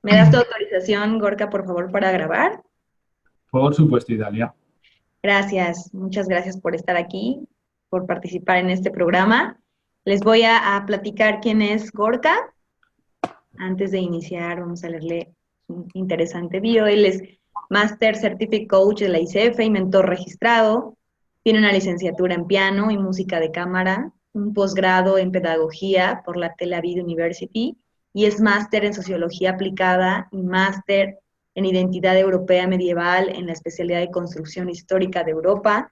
¿Me das tu autorización, Gorka, por favor, para grabar? Por supuesto, Italia. Gracias, muchas gracias por estar aquí, por participar en este programa. Les voy a platicar quién es Gorka. Antes de iniciar, vamos a leerle un interesante bio. Él es Master Certificate Coach de la ICF y mentor registrado. Tiene una licenciatura en piano y música de cámara, un posgrado en pedagogía por la Tel Aviv University y es máster en sociología aplicada y máster en identidad europea medieval en la especialidad de construcción histórica de Europa.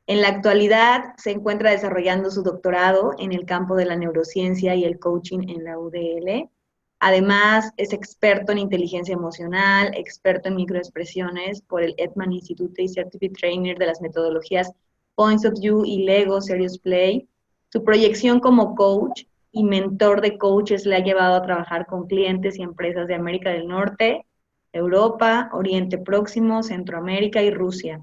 En la actualidad se encuentra desarrollando su doctorado en el campo de la neurociencia y el coaching en la UDL. Además, es experto en inteligencia emocional, experto en microexpresiones por el Edman Institute y Certificate Trainer de las metodologías Points of View y Lego Serious Play. Su proyección como coach y mentor de coaches le ha llevado a trabajar con clientes y empresas de América del Norte, Europa, Oriente Próximo, Centroamérica y Rusia.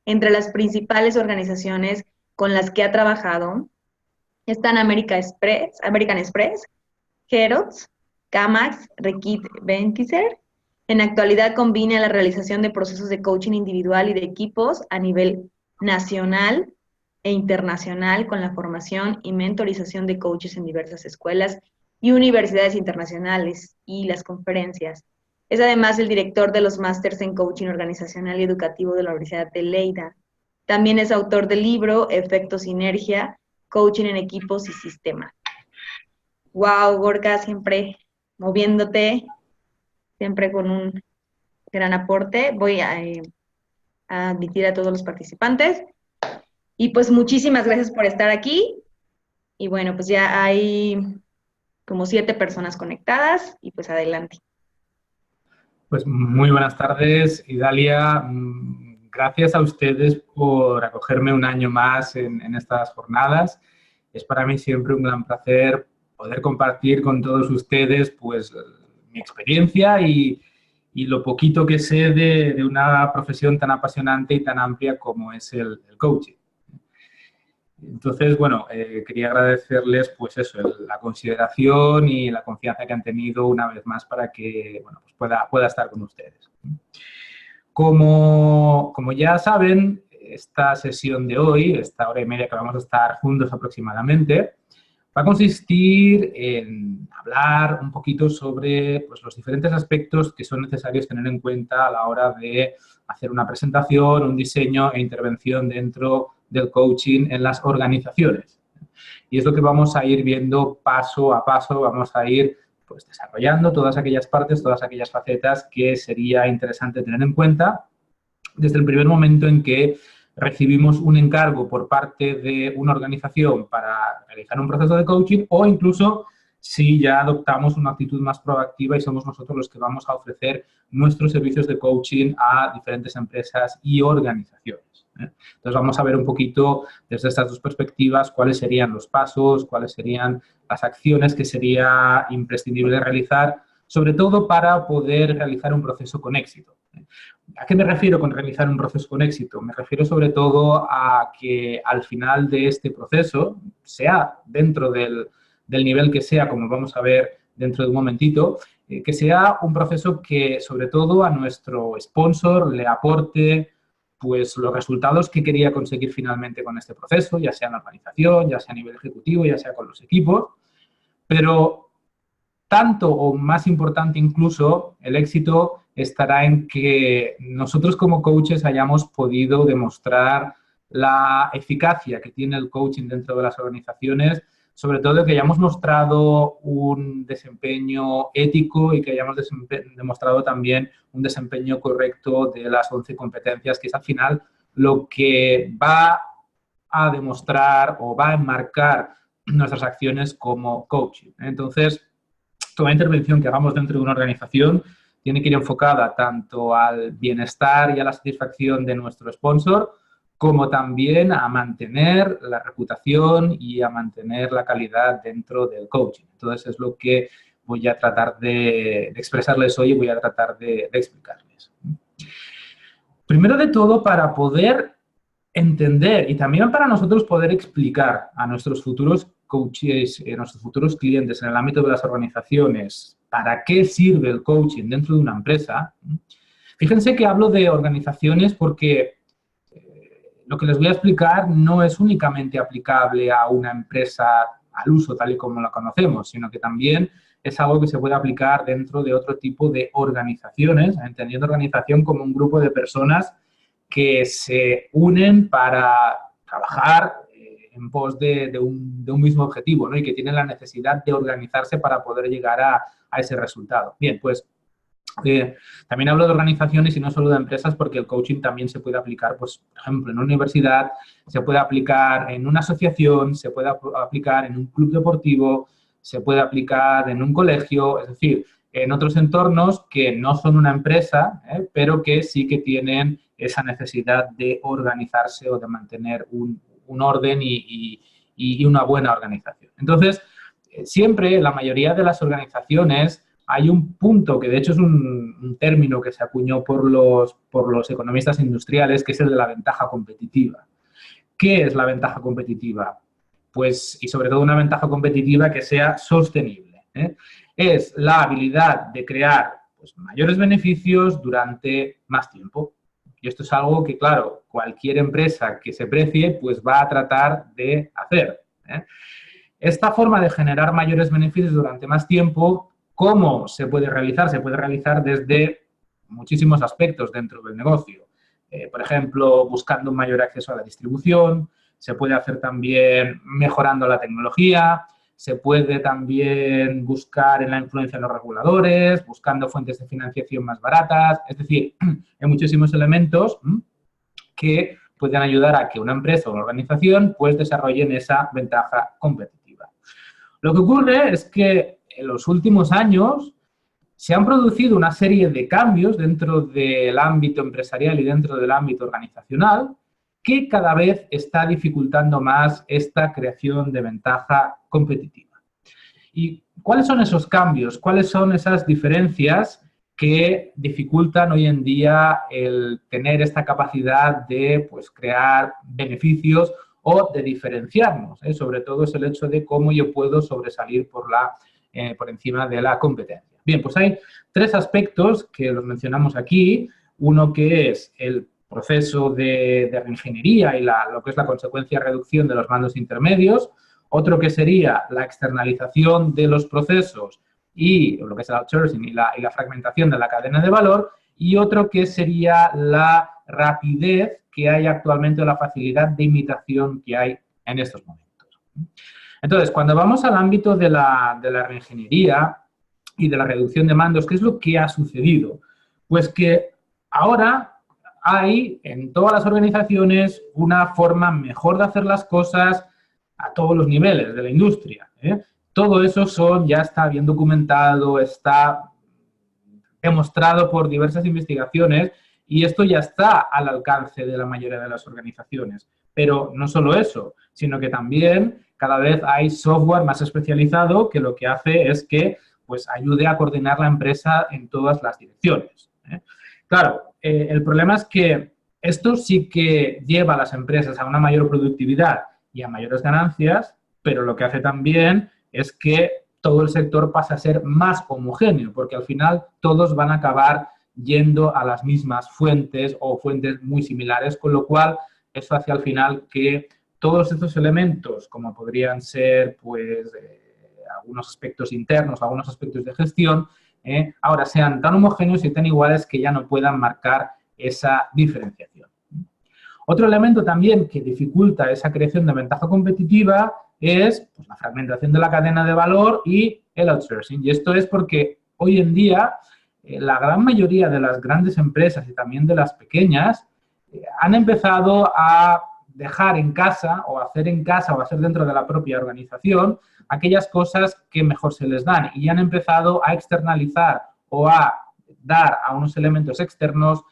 Entre las principales organizaciones con las que ha trabajado están American Express, Herods, Camax, Reckitt Benckiser. En la actualidad combina la realización de procesos de coaching individual y de equipos a nivel nacional e internacional con la formación y mentorización de coaches en diversas escuelas y universidades internacionales y las conferencias. Es además el director de los másters en coaching organizacional y educativo de la Universidad de Leida. También es autor del libro Efecto Sinergia, Coaching en Equipos y Sistemas. Wow, Gorka, siempre moviéndote, siempre con un gran aporte. Voy a admitir a todos los participantes. Y pues muchísimas gracias por estar aquí. Y bueno, pues ya hay como 7 personas conectadas y pues adelante. Pues muy buenas tardes, Idalia. Gracias a ustedes por acogerme un año más en estas jornadas. Es para mí siempre un gran placer poder compartir con todos ustedes pues mi experiencia y lo poquito que sé de una profesión tan apasionante y tan amplia como es el coaching. Entonces, bueno, quería agradecerles, pues eso, la consideración y la confianza que han tenido una vez más para que, bueno, pues pueda estar con ustedes. Como ya saben, esta sesión de hoy, esta hora y media que vamos a estar juntos aproximadamente, va a consistir en hablar un poquito sobre pues, los diferentes aspectos que son necesarios tener en cuenta a la hora de hacer una presentación, un diseño e intervención dentro del coaching en las organizaciones. Y es lo que vamos a ir viendo paso a paso, vamos a ir pues, desarrollando todas aquellas partes, todas aquellas facetas que sería interesante tener en cuenta desde el primer momento en que recibimos un encargo por parte de una organización para realizar un proceso de coaching o incluso si ya adoptamos una actitud más proactiva y somos nosotros los que vamos a ofrecer nuestros servicios de coaching a diferentes empresas y organizaciones. Entonces vamos a ver un poquito desde estas dos perspectivas cuáles serían los pasos, cuáles serían las acciones que sería imprescindible realizar, sobre todo para poder realizar un proceso con éxito. ¿A qué me refiero con realizar un proceso con éxito? Me refiero sobre todo a que al final de este proceso, sea dentro del nivel que sea, como vamos a ver dentro de un momentito, que sea un proceso que sobre todo a nuestro sponsor le aporte pues los resultados que quería conseguir finalmente con este proceso, ya sea en la organización, ya sea a nivel ejecutivo, ya sea con los equipos, pero tanto o más importante incluso, el éxito estará en que nosotros como coaches hayamos podido demostrar la eficacia que tiene el coaching dentro de las organizaciones, sobre todo que hayamos mostrado un desempeño ético y que hayamos demostrado también un desempeño correcto de las 11 competencias, que es al final lo que va a demostrar o va a enmarcar nuestras acciones como coaching. Entonces, toda intervención que hagamos dentro de una organización tiene que ir enfocada tanto al bienestar y a la satisfacción de nuestro sponsor, como también a mantener la reputación y a mantener la calidad dentro del coaching. Entonces, es lo que voy a tratar de expresarles hoy y voy a tratar de explicarles. Primero de todo, para poder entender y también para nosotros poder explicar a nuestros futuros coaches, a nuestros futuros clientes en el ámbito de las organizaciones, para qué sirve el coaching dentro de una empresa, fíjense que hablo de organizaciones porque lo que les voy a explicar no es únicamente aplicable a una empresa al uso tal y como la conocemos, sino que también es algo que se puede aplicar dentro de otro tipo de organizaciones, entendiendo organización como un grupo de personas que se unen para trabajar en pos de un mismo objetivo, ¿no? Y que tienen la necesidad de organizarse para poder llegar a ese resultado. Bien, pues también hablo de organizaciones y no solo de empresas porque el coaching también se puede aplicar, pues, por ejemplo, en una universidad, se puede aplicar en una asociación, se puede aplicar en un club deportivo, se puede aplicar en un colegio, es decir, en otros entornos que no son una empresa, pero que sí que tienen esa necesidad de organizarse o de mantener un orden y una buena organización. Entonces, siempre, la mayoría de las organizaciones, hay un punto que de hecho es un término que se acuñó por los economistas industriales, que es el de la ventaja competitiva. ¿Qué es la ventaja competitiva? Pues, y sobre todo una ventaja competitiva que sea sostenible, ¿eh? Es la habilidad de crear, pues, mayores beneficios durante más tiempo. Y esto es algo que, claro, cualquier empresa que se precie, pues va a tratar de hacer, ¿eh? Esta forma de generar mayores beneficios durante más tiempo, ¿cómo se puede realizar? Se puede realizar desde muchísimos aspectos dentro del negocio. Por ejemplo, buscando un mayor acceso a la distribución, se puede hacer también mejorando la tecnología, se puede también buscar en la influencia de los reguladores, buscando fuentes de financiación más baratas. Es decir, hay muchísimos elementos que pueden ayudar a que una empresa o una organización pues desarrollen esa ventaja competitiva. Lo que ocurre es que en los últimos años se han producido una serie de cambios dentro del ámbito empresarial y dentro del ámbito organizacional que cada vez está dificultando más esta creación de ventaja competitiva. ¿Y cuáles son esos cambios? ¿Cuáles son esas diferencias que dificultan hoy en día el tener esta capacidad de, pues, crear beneficios o de diferenciarnos? Sobre todo es el hecho de cómo yo puedo sobresalir por encima de la competencia. Bien, pues hay tres aspectos que los mencionamos aquí. Uno que es el proceso de reingeniería y lo que es la consecuencia reducción de los mandos intermedios. Otro que sería la externalización de los procesos y lo que es el outsourcing y la fragmentación de la cadena de valor. Y otro que sería la rapidez que hay actualmente o la facilidad de imitación que hay en estos momentos. Entonces, cuando vamos al ámbito de la reingeniería y de la reducción de mandos, ¿qué es lo que ha sucedido? Pues que ahora hay en todas las organizaciones una forma mejor de hacer las cosas a todos los niveles de la industria, ¿eh? Todo eso ya está bien documentado, está demostrado por diversas investigaciones y esto ya está al alcance de la mayoría de las organizaciones. Pero no solo eso, sino que también cada vez hay software más especializado que lo que hace es que, pues, ayude a coordinar la empresa en todas las direcciones, ¿eh? Claro, el problema es que esto sí que lleva a las empresas a una mayor productividad y a mayores ganancias, pero lo que hace también es que todo el sector pasa a ser más homogéneo, porque al final todos van a acabar yendo a las mismas fuentes o fuentes muy similares, con lo cual eso hace al final que todos estos elementos, como podrían ser, pues, algunos aspectos internos, algunos aspectos de gestión, ahora sean tan homogéneos y tan iguales que ya no puedan marcar esa diferenciación. Otro elemento también que dificulta esa creación de ventaja competitiva es, pues, la fragmentación de la cadena de valor y el outsourcing. Y esto es porque hoy en día la gran mayoría de las grandes empresas y también de las pequeñas han empezado a dejar en casa o hacer en casa o hacer dentro de la propia organización aquellas cosas que mejor se les dan y han empezado a externalizar o a dar a unos elementos externos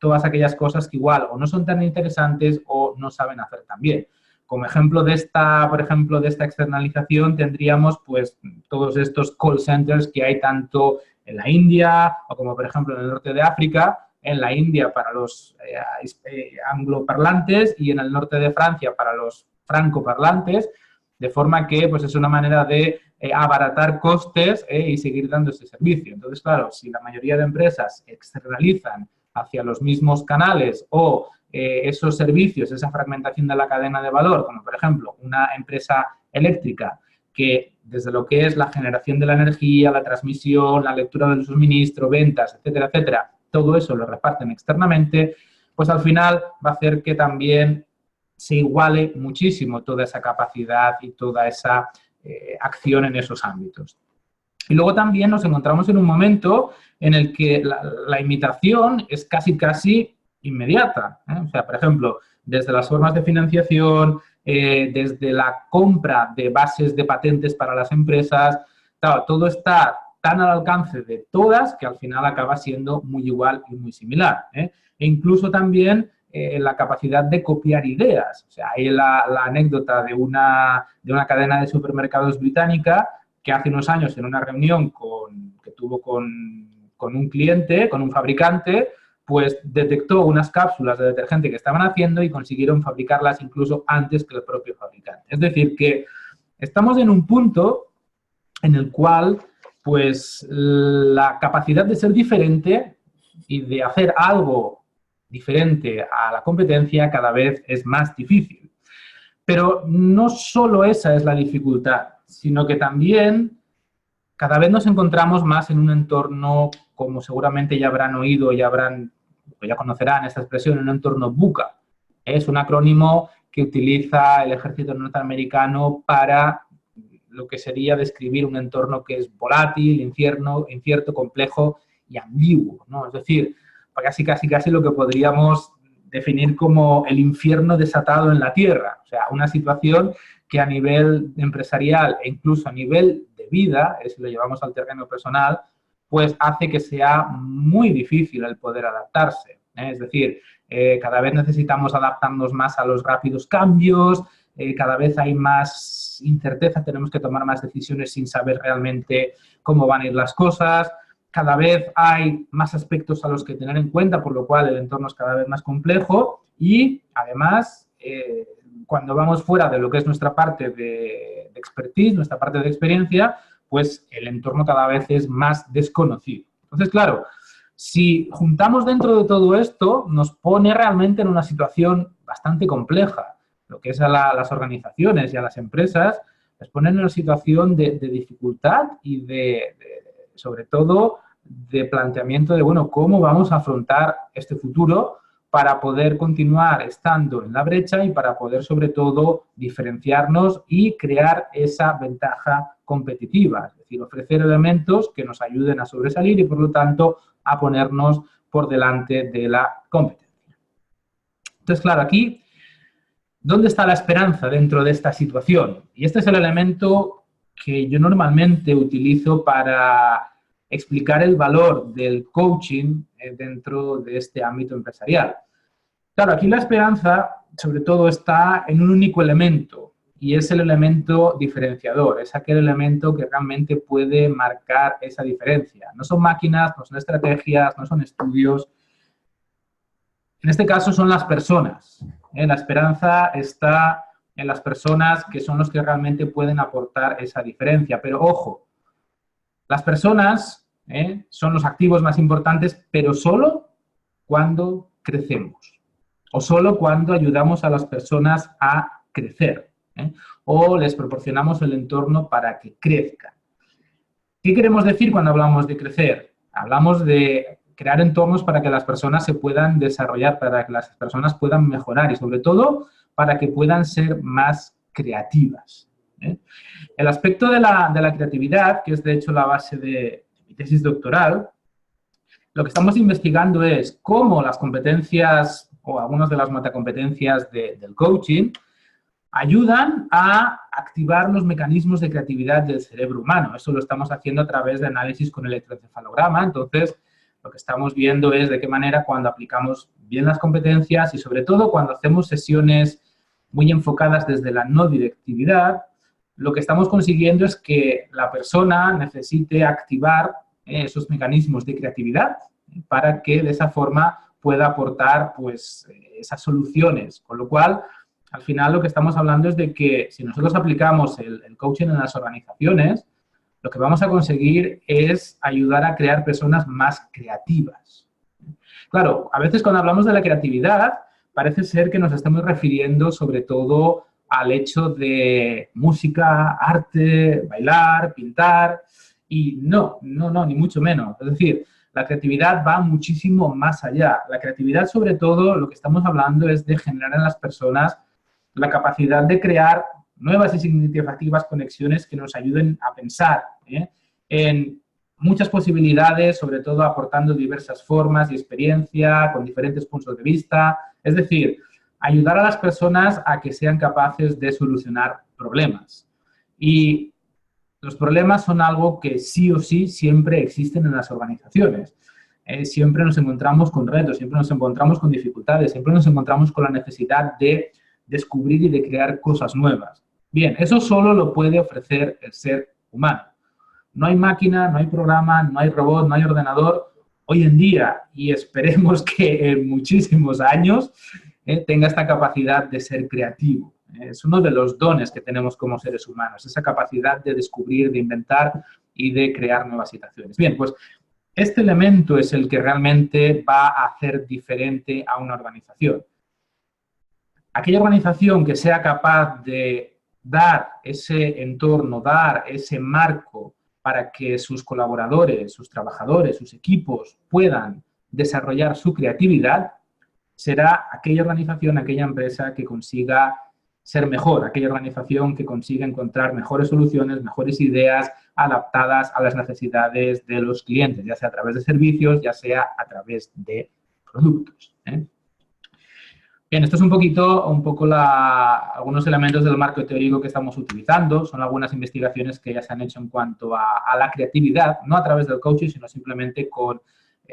todas aquellas cosas que igual o no son tan interesantes o no saben hacer tan bien. Como ejemplo de esta, por ejemplo, de esta externalización tendríamos, pues, todos estos call centers que hay tanto en la India o como, por ejemplo, en el norte de África, en la India para los angloparlantes y en el norte de Francia para los francoparlantes, de forma que, pues, es una manera de abaratar costes y seguir dando ese servicio. Entonces, claro, si la mayoría de empresas externalizan hacia los mismos canales o esos servicios, esa fragmentación de la cadena de valor, como por ejemplo una empresa eléctrica que desde lo que es la generación de la energía, la transmisión, la lectura del suministro, ventas, etcétera, etcétera, todo eso lo reparten externamente, pues al final va a hacer que también se iguale muchísimo toda esa capacidad y toda esa acción en esos ámbitos. Y luego también nos encontramos en un momento en el que la imitación es casi inmediata. O sea, por ejemplo, desde las formas de financiación, desde la compra de bases de patentes para las empresas, claro, todo está tan al alcance de todas que al final acaba siendo muy igual y muy similar. E incluso también la capacidad de copiar ideas. O sea, hay la anécdota de una cadena de supermercados británica que hace unos años en una reunión que tuvo con un cliente, con un fabricante, pues detectó unas cápsulas de detergente que estaban haciendo y consiguieron fabricarlas incluso antes que el propio fabricante. Es decir, que estamos en un punto en el cual pues la capacidad de ser diferente y de hacer algo diferente a la competencia cada vez es más difícil. Pero no solo esa es la dificultad, sino que también cada vez nos encontramos más en un entorno, como seguramente ya habrán oído, ya conocerán esta expresión, un entorno VUCA. Es un acrónimo que utiliza el ejército norteamericano para lo que sería describir un entorno que es volátil, incierto, complejo y ambiguo, ¿no? Es decir, casi lo que podríamos definir como el infierno desatado en la tierra. O sea, una situación que a nivel empresarial e incluso a nivel de vida, si lo llevamos al terreno personal, pues hace que sea muy difícil el poder adaptarse. Es decir, cada vez necesitamos adaptarnos más a los rápidos cambios, cada vez hay más incerteza, tenemos que tomar más decisiones sin saber realmente cómo van a ir las cosas. Cada vez hay más aspectos a los que tener en cuenta, por lo cual el entorno es cada vez más complejo y, además, cuando vamos fuera de lo que es nuestra parte de expertise, nuestra parte de experiencia, pues el entorno cada vez es más desconocido. Entonces, claro, si juntamos dentro de todo esto, nos pone realmente en una situación bastante compleja. Lo que es a las organizaciones y a las empresas, les pone en una situación de dificultad y sobre todo, de planteamiento de, bueno, ¿cómo vamos a afrontar este futuro para poder continuar estando en la brecha y para poder, sobre todo, diferenciarnos y crear esa ventaja competitiva? Es decir, ofrecer elementos que nos ayuden a sobresalir y, por lo tanto, a ponernos por delante de la competencia. Entonces, claro, aquí, ¿dónde está la esperanza dentro de esta situación? Y este es el elemento que yo normalmente utilizo para explicar el valor del coaching dentro de este ámbito empresarial. Claro, aquí la esperanza, sobre todo, está en un único elemento, y es el elemento diferenciador, es aquel elemento que realmente puede marcar esa diferencia. No son máquinas, no son estrategias, no son estudios. En este caso son las personas. La esperanza está en las personas que son los que realmente pueden aportar esa diferencia. Pero, ojo, las personas son los activos más importantes, pero solo cuando crecemos o solo cuando ayudamos a las personas a crecer o les proporcionamos el entorno para que crezcan. ¿Qué queremos decir cuando hablamos de crecer? Hablamos de crear entornos para que las personas se puedan desarrollar, para que las personas puedan mejorar y, sobre todo, para que puedan ser más creativas. El aspecto de la creatividad, que es de hecho la base de mi tesis doctoral, lo que estamos investigando es cómo las competencias o algunas de las metacompetencias del coaching ayudan a activar los mecanismos de creatividad del cerebro humano. Eso lo estamos haciendo a través de análisis con electroencefalograma. Entonces, lo que estamos viendo es de qué manera cuando aplicamos bien las competencias y, sobre todo, cuando hacemos sesiones muy enfocadas desde la no directividad, lo que estamos consiguiendo es que la persona necesite activar esos mecanismos de creatividad para que de esa forma pueda aportar pues, esas soluciones. Con lo cual, Al final lo que estamos hablando es de que si nosotros aplicamos el coaching en las organizaciones, lo que vamos a conseguir es ayudar a crear personas más creativas. Claro, a veces cuando hablamos de la creatividad, parece ser que nos estamos refiriendo sobre todo al hecho de música, arte, bailar, pintar, y no, ni mucho menos. Es decir, la creatividad va muchísimo más allá. La creatividad, sobre todo, lo que estamos hablando es de generar en las personas la capacidad de crear nuevas y significativas conexiones que nos ayuden a pensar en muchas posibilidades, sobre todo aportando diversas formas y experiencia, con diferentes puntos de vista. Es decir, ayudar a las personas a que sean capaces de solucionar problemas. Y los problemas son algo que sí o sí siempre existen en las organizaciones. Siempre nos encontramos con retos, siempre nos encontramos con dificultades, siempre nos encontramos con la necesidad de descubrir y de crear cosas nuevas. Bien, eso solo lo puede ofrecer el ser humano. No hay máquina, no hay programa, no hay robot, no hay ordenador hoy en día, y esperemos que en muchísimos años tenga esta capacidad de ser creativo. Es uno de los dones que tenemos como seres humanos, esa capacidad de descubrir, de inventar y de crear nuevas situaciones. Bien, pues este elemento es el que realmente va a hacer diferente a una organización. Aquella organización que sea capaz de dar ese entorno, dar ese marco para que sus colaboradores, sus trabajadores, sus equipos puedan desarrollar su creatividad, será aquella organización, aquella empresa que consiga ser mejor, aquella organización que consiga encontrar mejores soluciones, mejores ideas adaptadas a las necesidades de los clientes, ya sea a través de servicios, ya sea a través de productos. Bien, esto es un poco algunos elementos del marco teórico que estamos utilizando. Son algunas investigaciones que ya se han hecho en cuanto a la creatividad, no a través del coaching, sino simplemente con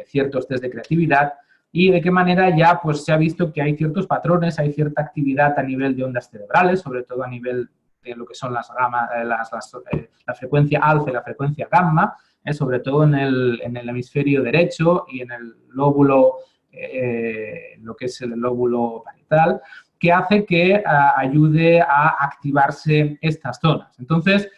ciertos test de creatividad, y de qué manera ya pues, se ha visto que hay ciertos patrones, hay cierta actividad a nivel de ondas cerebrales, sobre todo a nivel de lo que son las gamma, la frecuencia alfa y la frecuencia gamma, sobre todo en el hemisferio derecho y en el lóbulo, lo que es el lóbulo parietal, que hace que ayude a activarse estas zonas. Entonces,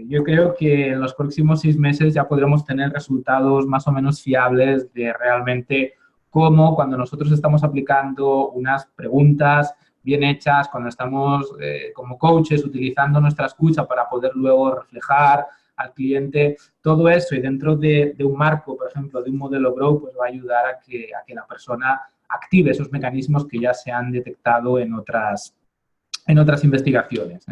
yo creo que en los próximos 6 meses ya podremos tener resultados más o menos fiables de realmente cómo cuando nosotros estamos aplicando unas preguntas bien hechas, cuando estamos como coaches utilizando nuestra escucha para poder luego reflejar al cliente, todo eso y dentro de un marco, por ejemplo, de un modelo Grow, pues va a ayudar a que la persona active esos mecanismos que ya se han detectado en otras investigaciones.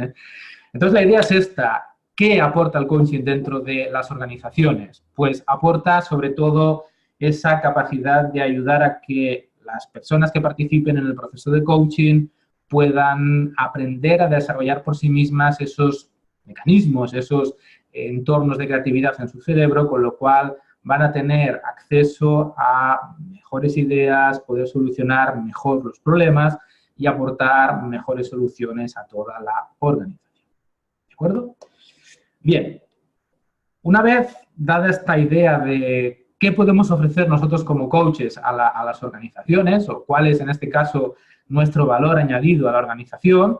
Entonces, la idea es esta. ¿Qué aporta el coaching dentro de las organizaciones? Pues aporta sobre todo esa capacidad de ayudar a que las personas que participen en el proceso de coaching puedan aprender a desarrollar por sí mismas esos mecanismos, esos entornos de creatividad en su cerebro, con lo cual van a tener acceso a mejores ideas, poder solucionar mejor los problemas y aportar mejores soluciones a toda la organización. ¿De acuerdo? Bien, una vez dada esta idea de qué podemos ofrecer nosotros como coaches a las organizaciones o cuál es, en este caso, nuestro valor añadido a la organización,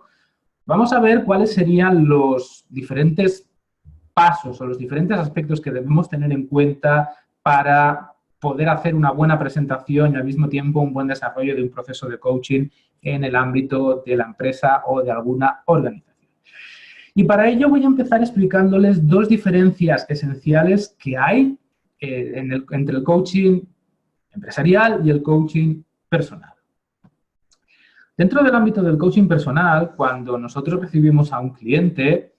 vamos a ver cuáles serían los diferentes pasos o los diferentes aspectos que debemos tener en cuenta para poder hacer una buena presentación y al mismo tiempo un buen desarrollo de un proceso de coaching en el ámbito de la empresa o de alguna organización. Y para ello voy a empezar explicándoles 2 diferencias esenciales que hay entre el coaching empresarial y el coaching personal. Dentro del ámbito del coaching personal, cuando nosotros recibimos a un cliente,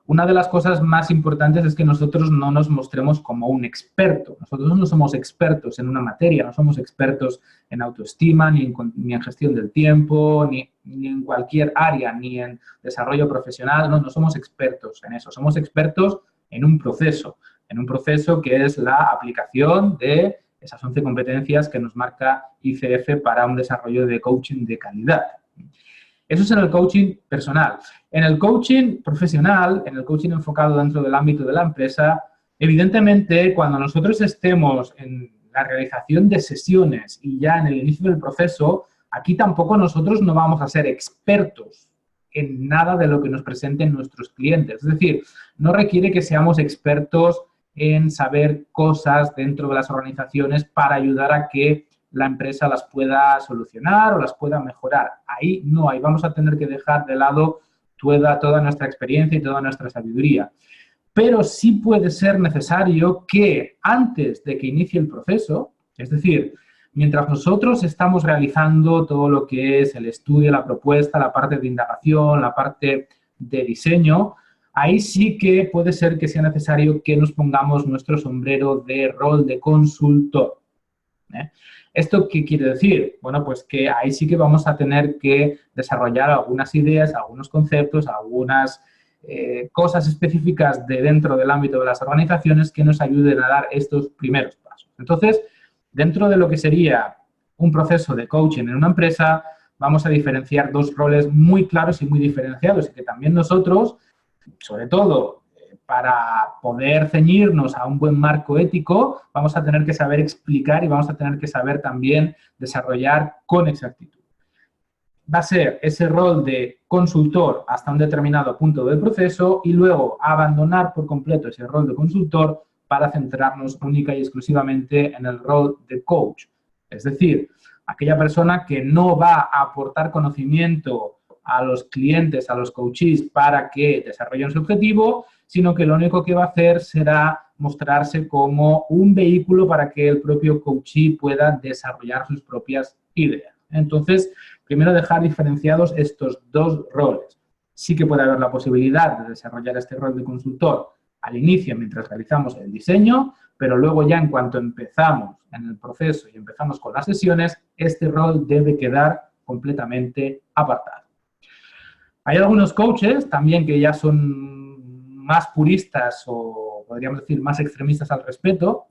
una de las cosas más importantes es que nosotros no nos mostremos como un experto. Nosotros no somos expertos en una materia, no somos expertos en autoestima, ni en gestión del tiempo, ni en cualquier área, ni en desarrollo profesional. No somos expertos en eso. Somos expertos en un proceso que es la aplicación de esas 11 competencias que nos marca ICF para un desarrollo de coaching de calidad. Eso es en el coaching personal. En el coaching profesional, en el coaching enfocado dentro del ámbito de la empresa, evidentemente, cuando nosotros estemos en la realización de sesiones y ya en el inicio del proceso, Aquí tampoco nosotros no vamos a ser expertos en nada de lo que nos presenten nuestros clientes. Es decir, no requiere que seamos expertos en saber cosas dentro de las organizaciones para ayudar a que la empresa las pueda solucionar o las pueda mejorar. Ahí no, ahí vamos a tener que dejar de lado toda nuestra experiencia y toda nuestra sabiduría. Pero sí puede ser necesario que antes de que inicie el proceso, es decir, mientras nosotros estamos realizando todo lo que es el estudio, la propuesta, la parte de indagación, la parte de diseño, ahí sí que puede ser que sea necesario que nos pongamos nuestro sombrero de rol de consultor. ¿Esto qué quiere decir? Bueno, pues que ahí sí que vamos a tener que desarrollar algunas ideas, algunos conceptos, algunas cosas específicas de dentro del ámbito de las organizaciones que nos ayuden a dar estos primeros pasos. Entonces, dentro de lo que sería un proceso de coaching en una empresa, vamos a diferenciar dos roles muy claros y muy diferenciados y que también nosotros, sobre todo para poder ceñirnos a un buen marco ético, vamos a tener que saber explicar y vamos a tener que saber también desarrollar con exactitud. Va a ser ese rol de consultor hasta un determinado punto del proceso y luego abandonar por completo ese rol de consultor para centrarnos única y exclusivamente en el rol de coach. Es decir, aquella persona que no va a aportar conocimiento a los clientes, a los coaches para que desarrollen su objetivo, sino que lo único que va a hacer será mostrarse como un vehículo para que el propio coachee pueda desarrollar sus propias ideas. Entonces, primero dejar diferenciados estos dos roles. Sí que puede haber la posibilidad de desarrollar este rol de consultor al inicio mientras realizamos el diseño, pero luego ya en cuanto empezamos en el proceso y empezamos con las sesiones, este rol debe quedar completamente apartado. Hay algunos coaches también que ya son más puristas o podríamos decir más extremistas al respecto,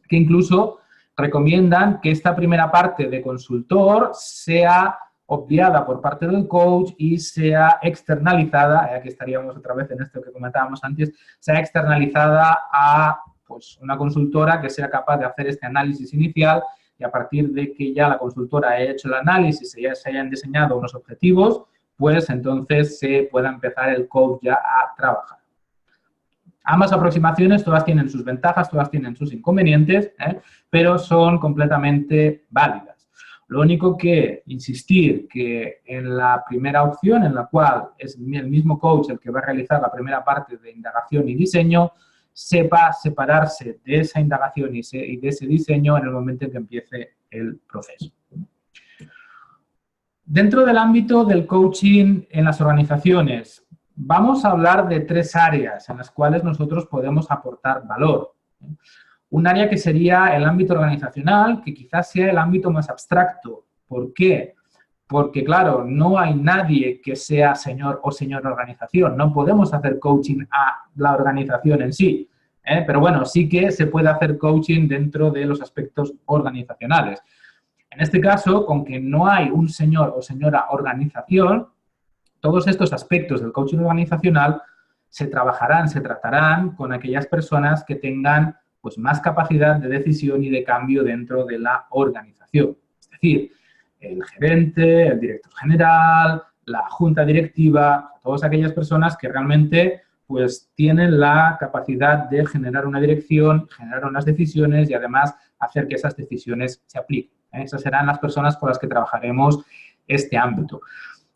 que incluso recomiendan que esta primera parte de consultor sea obviada por parte del coach y sea externalizada, aquí estaríamos otra vez en esto que comentábamos antes, sea externalizada a pues, una consultora que sea capaz de hacer este análisis inicial y a partir de que ya la consultora haya hecho el análisis y ya se hayan diseñado unos objetivos, pues entonces se pueda empezar el coach ya a trabajar. Ambas aproximaciones todas tienen sus ventajas, todas tienen sus inconvenientes, pero son completamente válidas. Lo único que insistir que en la primera opción, en la cual es el mismo coach el que va a realizar la primera parte de indagación y diseño, sepa separarse de esa indagación y de ese diseño en el momento en que empiece el proceso. Dentro del ámbito del coaching en las organizaciones, vamos a hablar de tres áreas en las cuales nosotros podemos aportar valor. Un área que sería el ámbito organizacional, que quizás sea el ámbito más abstracto. ¿Por qué? Porque, claro, no hay nadie que sea señor o señora organización. No podemos hacer coaching a la organización en sí. Pero bueno, sí que se puede hacer coaching dentro de los aspectos organizacionales. En este caso, con que no hay un señor o señora organización, todos estos aspectos del coaching organizacional se tratarán con aquellas personas que tengan pues, más capacidad de decisión y de cambio dentro de la organización. Es decir, el gerente, el director general, la junta directiva, todas aquellas personas que realmente pues, tienen la capacidad de generar una dirección, generar unas decisiones y además hacer que esas decisiones se apliquen. Esas serán las personas con las que trabajaremos este ámbito.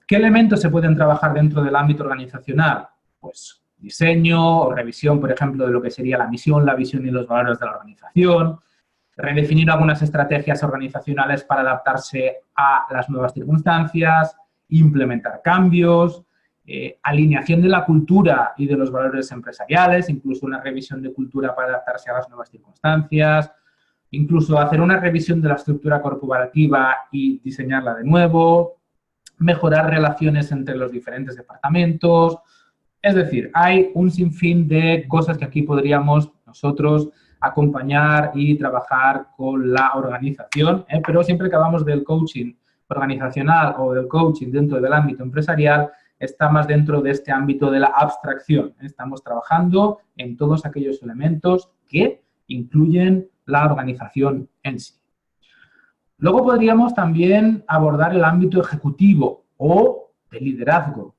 ¿Qué elementos se pueden trabajar dentro del ámbito organizacional? Pues diseño o revisión, por ejemplo, de lo que sería la misión, la visión y los valores de la organización, redefinir algunas estrategias organizacionales para adaptarse a las nuevas circunstancias, implementar cambios, alineación de la cultura y de los valores empresariales, incluso una revisión de cultura para adaptarse a las nuevas circunstancias, incluso hacer una revisión de la estructura corporativa y diseñarla de nuevo, mejorar relaciones entre los diferentes departamentos. Es decir, hay un sinfín de cosas que aquí podríamos nosotros acompañar y trabajar con la organización, pero siempre que hablamos del coaching organizacional o del coaching dentro del ámbito empresarial, está más dentro de este ámbito de la abstracción. Estamos trabajando en todos aquellos elementos que incluyen la organización en sí. Luego podríamos también abordar el ámbito ejecutivo o de liderazgo.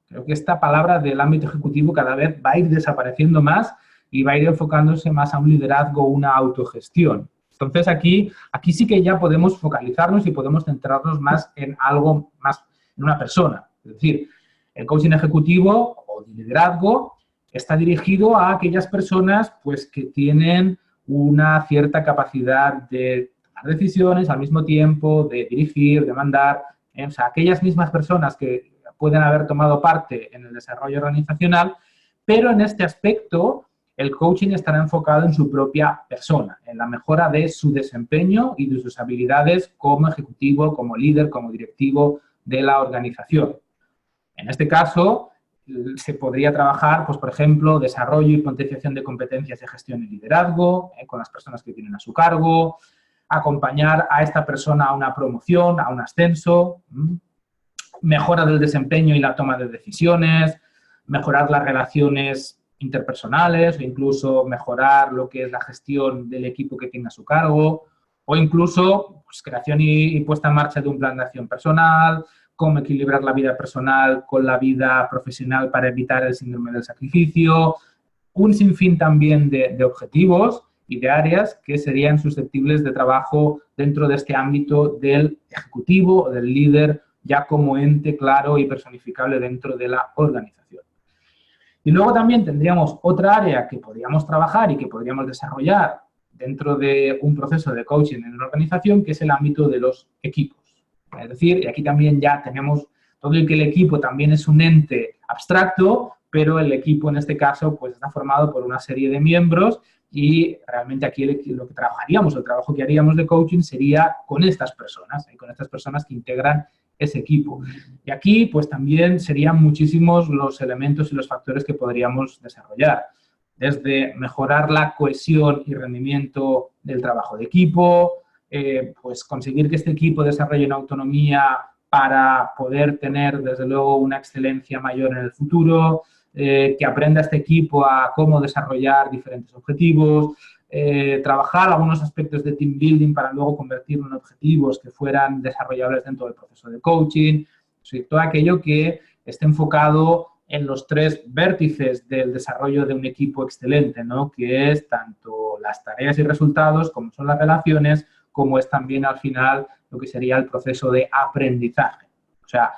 Creo que esta palabra del ámbito ejecutivo cada vez va a ir desapareciendo más y va a ir enfocándose más a un liderazgo, una autogestión. Entonces, aquí sí que ya podemos focalizarnos y podemos centrarnos más en algo más, en una persona. Es decir, el coaching ejecutivo o de liderazgo está dirigido a aquellas personas pues, que tienen una cierta capacidad de tomar decisiones al mismo tiempo, de dirigir, de mandar. O sea, aquellas mismas personas que pueden haber tomado parte en el desarrollo organizacional, pero en este aspecto el coaching estará enfocado en su propia persona, en la mejora de su desempeño y de sus habilidades como ejecutivo, como líder, como directivo de la organización. En este caso, se podría trabajar, pues, por ejemplo, desarrollo y potenciación de competencias de gestión y liderazgo con las personas que tienen a su cargo, acompañar a esta persona a una promoción, a un ascenso, mejora del desempeño y la toma de decisiones, mejorar las relaciones interpersonales o incluso mejorar lo que es la gestión del equipo que tenga a su cargo o incluso pues, creación y puesta en marcha de un plan de acción personal, cómo equilibrar la vida personal con la vida profesional para evitar el síndrome del sacrificio, un sinfín también de objetivos y de áreas que serían susceptibles de trabajo dentro de este ámbito del ejecutivo o del líder ya como ente claro y personificable dentro de la organización. Y luego también tendríamos otra área que podríamos trabajar y que podríamos desarrollar dentro de un proceso de coaching en una organización, que es el ámbito de los equipos. Es decir, y aquí también ya tenemos todo el que el equipo también es un ente abstracto, pero el equipo en este caso pues está formado por una serie de miembros y realmente aquí lo que trabajaríamos, el trabajo que haríamos de coaching sería con estas personas que integran ese equipo. Y aquí, pues también serían muchísimos los elementos y los factores que podríamos desarrollar. Desde mejorar la cohesión y rendimiento del trabajo de equipo, pues conseguir que este equipo desarrolle una autonomía para poder tener, desde luego, una excelencia mayor en el futuro, que aprenda este equipo a cómo desarrollar diferentes objetivos, trabajar algunos aspectos de team building para luego convertirlo en objetivos que fueran desarrollables dentro del proceso de coaching, todo aquello que esté enfocado en los tres vértices del desarrollo de un equipo excelente, ¿no? Que es tanto las tareas y resultados, como son las relaciones, como es también al final lo que sería el proceso de aprendizaje. O sea,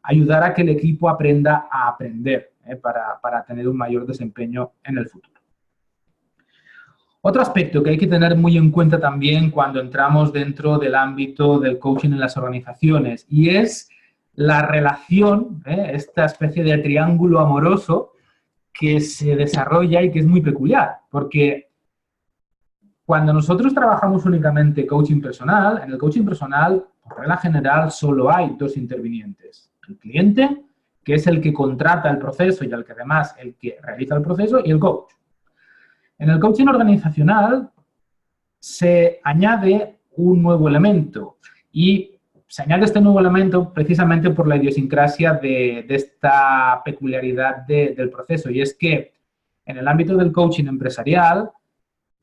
ayudar a que el equipo aprenda a aprender para tener un mayor desempeño en el futuro. Otro aspecto que hay que tener muy en cuenta también cuando entramos dentro del ámbito del coaching en las organizaciones y es la relación, esta especie de triángulo amoroso que se desarrolla y que es muy peculiar, porque cuando nosotros trabajamos únicamente coaching personal, en el coaching personal, por regla general, solo hay dos intervinientes. El cliente, que es el que contrata el proceso y además el que realiza el proceso, y el coach. En el coaching organizacional se añade un nuevo elemento y se añade este nuevo elemento precisamente por la idiosincrasia de esta peculiaridad del proceso y es que en el ámbito del coaching empresarial,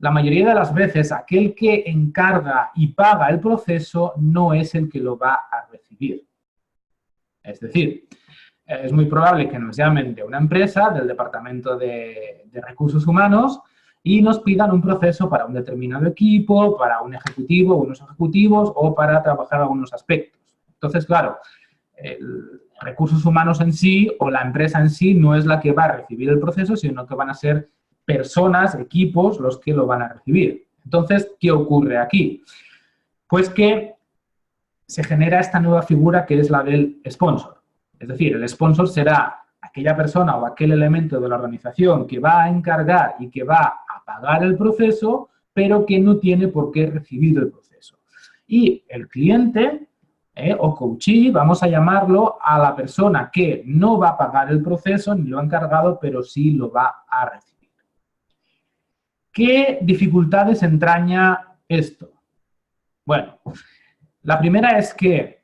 la mayoría de las veces aquel que encarga y paga el proceso no es el que lo va a recibir. Es decir, es muy probable que nos llamen de una empresa, del departamento de recursos humanos, y nos pidan un proceso para un determinado equipo, para un ejecutivo, unos ejecutivos o para trabajar algunos aspectos. Entonces, claro, recursos humanos en sí o la empresa en sí no es la que va a recibir el proceso, sino que van a ser personas, equipos, los que lo van a recibir. Entonces, ¿qué ocurre aquí? Pues que se genera esta nueva figura que es la del sponsor. Es decir, el sponsor será aquella persona o aquel elemento de la organización que va a encargar y que va a pagar el proceso, pero que no tiene por qué recibir el proceso. Y el cliente o coachee, vamos a llamarlo a la persona que no va a pagar el proceso ni lo ha encargado, pero sí lo va a recibir. ¿Qué dificultades entraña esto? Bueno, la primera es que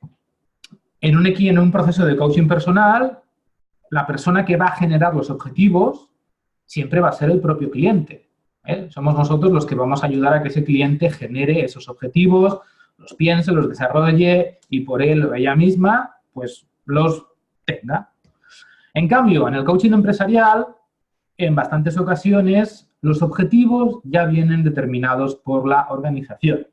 en un proceso de coaching personal, la persona que va a generar los objetivos siempre va a ser el propio cliente. Somos nosotros los que vamos a ayudar a que ese cliente genere esos objetivos, los piense, los desarrolle y por él o ella misma, pues los tenga. En cambio, en el coaching empresarial, en bastantes ocasiones, los objetivos ya vienen determinados por la organización.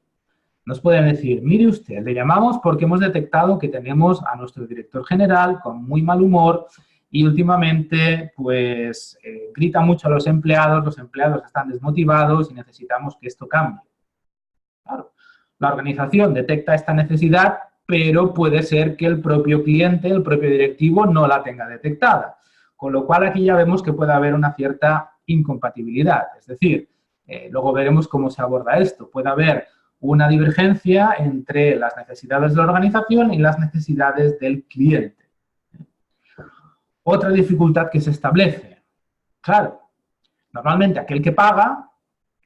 Nos pueden decir, mire usted, le llamamos porque hemos detectado que tenemos a nuestro director general con muy mal humor y últimamente, pues, grita mucho a los empleados están desmotivados y necesitamos que esto cambie. Claro, la organización detecta esta necesidad, pero puede ser que el propio cliente, el propio directivo, no la tenga detectada. Con lo cual, aquí ya vemos que puede haber una cierta incompatibilidad. Es decir, luego veremos cómo se aborda esto. Puede haber una divergencia entre las necesidades de la organización y las necesidades del cliente. Otra dificultad que se establece. Claro, normalmente aquel que paga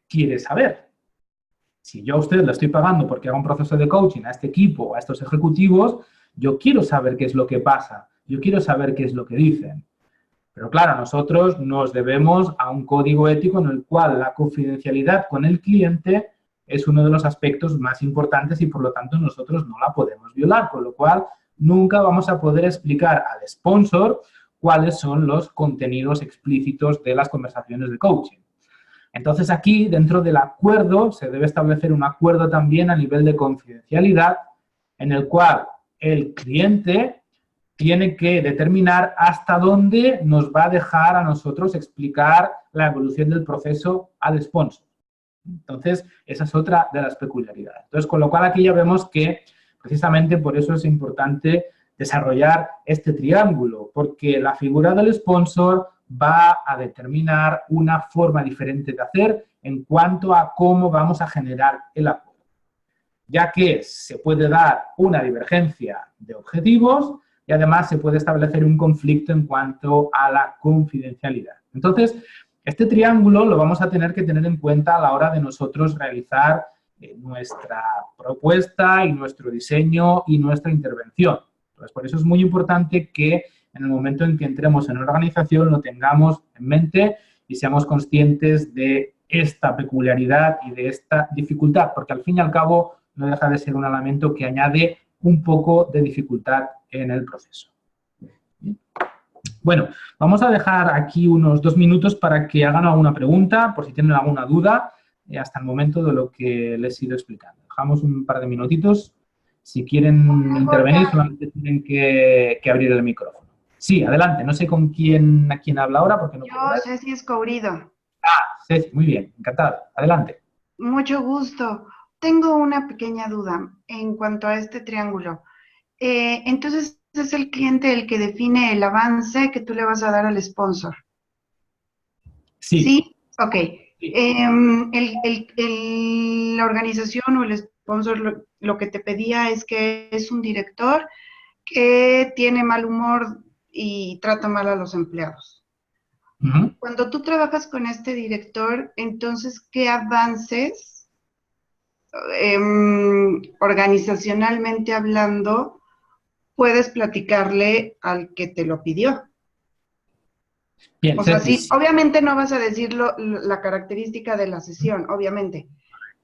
quiere saber. Si yo a usted le estoy pagando porque haga un proceso de coaching a este equipo o a estos ejecutivos, yo quiero saber qué es lo que pasa, yo quiero saber qué es lo que dicen. Pero claro, nosotros nos debemos a un código ético en el cual la confidencialidad con el cliente es uno de los aspectos más importantes y por lo tanto nosotros no la podemos violar, con lo cual nunca vamos a poder explicar al sponsor cuáles son los contenidos explícitos de las conversaciones de coaching. Entonces aquí, dentro del acuerdo, se debe establecer un acuerdo también a nivel de confidencialidad en el cual el cliente tiene que determinar hasta dónde nos va a dejar a nosotros explicar la evolución del proceso al sponsor. Entonces, esa es otra de las peculiaridades. Entonces, con lo cual aquí ya vemos que precisamente por eso es importante desarrollar este triángulo, porque la figura del sponsor va a determinar una forma diferente de hacer en cuanto a cómo vamos a generar el acuerdo, ya que se puede dar una divergencia de objetivos y además se puede establecer un conflicto en cuanto a la confidencialidad. Entonces, este triángulo lo vamos a tener que tener en cuenta a la hora de nosotros realizar nuestra propuesta y nuestro diseño y nuestra intervención. Entonces, por eso es muy importante que en el momento en que entremos en una organización lo tengamos en mente y seamos conscientes de esta peculiaridad y de esta dificultad, porque al fin y al cabo no deja de ser un elemento que añade un poco de dificultad en el proceso. Bueno, vamos a dejar aquí unos 2 minutos para que hagan alguna pregunta, por si tienen alguna duda, hasta el momento de lo que les he ido explicando. Dejamos un par de minutitos. Si quieren intervenir, solamente tienen que abrir el micrófono. Sí, adelante. No sé a quién habla ahora porque no puedo ver. Yo, Ceci Escourido. Ceci, muy bien. Encantado. Adelante. Mucho gusto. Tengo una pequeña duda en cuanto a este triángulo. Entonces, es el cliente el que define el avance que tú le vas a dar al sponsor. Sí. ¿Sí? Ok. Sí. La organización o el sponsor lo que te pedía es que es un director que tiene mal humor y trata mal a los empleados. Uh-huh. Cuando tú trabajas con este director, entonces, ¿qué avances, organizacionalmente hablando, puedes platicarle al que te lo pidió? Bien, o sea, Ceci, sí, obviamente no vas a decir la característica de la sesión, obviamente,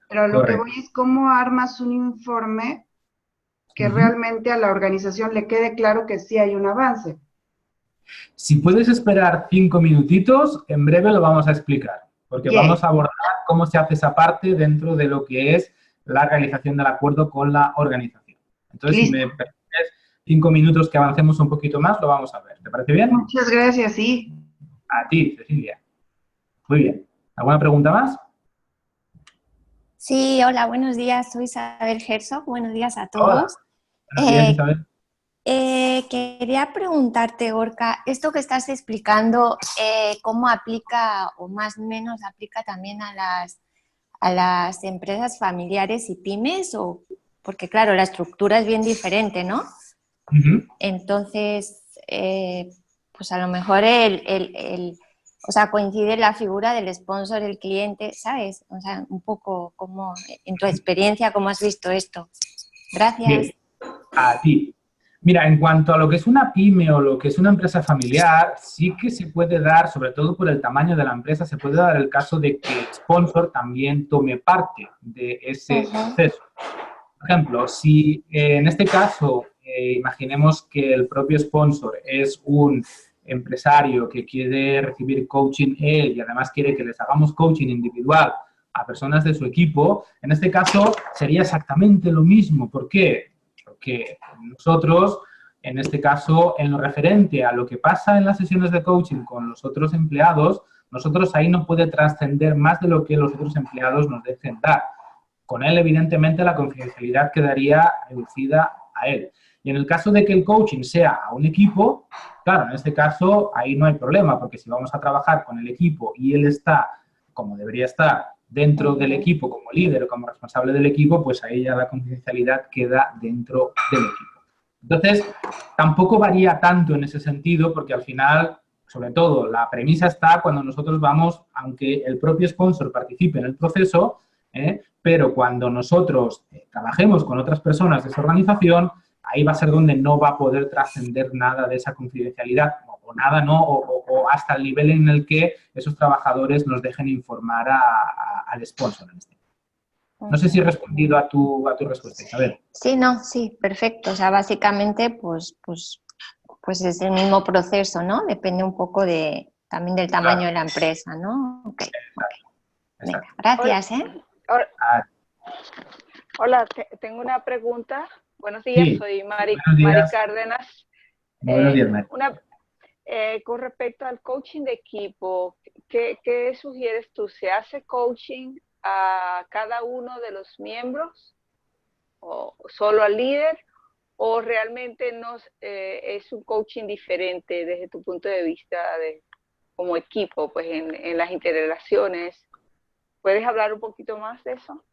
pero lo correcto. que voy es cómo armas un informe que Uh-huh. realmente a la organización le quede claro que sí hay un avance. Si puedes esperar 5 minutitos, en breve lo vamos a explicar, porque Bien. vamos a abordar cómo se hace esa parte dentro de lo que es la realización del acuerdo con la organización. Entonces, Listo. si me permites 5 minutos que avancemos un poquito más, lo vamos a ver. ¿Te parece bien? Muchas gracias, sí. A ti, Cecilia. Muy bien. ¿Alguna pregunta más? Sí, hola, buenos días. Soy Isabel Herzog. Buenos días a todos. Hola. Buenos días, Isabel. Quería preguntarte, Gorka, esto que estás explicando, ¿cómo aplica o más o menos aplica también a las empresas familiares y pymes? Porque claro, la estructura es bien diferente, ¿no? Uh-huh. Entonces, pues a lo mejor o sea, coincide la figura del sponsor, el cliente, ¿sabes? O sea, un poco como en tu experiencia, ¿cómo has visto esto? Gracias. Bien. A ti. Mira, en cuanto a lo que es una pyme o lo que es una empresa familiar, sí que se puede dar, sobre todo por el tamaño de la empresa, se puede dar el caso de que el sponsor también tome parte de ese proceso. Por ejemplo, si en este caso imaginemos que el propio sponsor es un empresario que quiere recibir coaching él y además quiere que les hagamos coaching individual a personas de su equipo, en este caso sería exactamente lo mismo. ¿Por qué? Porque nosotros, en este caso, en lo referente a lo que pasa en las sesiones de coaching con los otros empleados, nosotros ahí no puede trascender más de lo que los otros empleados nos dejen dar. Con él, evidentemente, la confidencialidad quedaría reducida a él. Y en el caso de que el coaching sea a un equipo, claro, en este caso ahí no hay problema, porque si vamos a trabajar con el equipo y él está, como debería estar, dentro del equipo como líder o como responsable del equipo, pues ahí ya la confidencialidad queda dentro del equipo. Entonces, tampoco varía tanto en ese sentido, porque al final, sobre todo, la premisa está cuando nosotros vamos, aunque el propio sponsor participe en el proceso, pero cuando nosotros trabajemos con otras personas de esa organización, ahí va a ser donde no va a poder trascender nada de esa confidencialidad, o nada, ¿no? O hasta el nivel en el que esos trabajadores nos dejen informar al sponsor. No sé si he respondido a tu respuesta, Isabel. Sí, no, sí, perfecto. O sea, básicamente, pues es el mismo proceso, ¿no? Depende un poco también del tamaño de la empresa, ¿no? Okay. Venga, gracias, Hola, tengo una pregunta. Buenos días, sí. Soy Mari Cárdenas. Buenos días, Mari. Con respecto al coaching de equipo, ¿qué sugieres tú? ¿Se hace coaching a cada uno de los miembros o solo al líder? ¿O realmente es un coaching diferente desde tu punto de vista como equipo, pues en las interrelaciones? ¿Puedes hablar un poquito más de eso?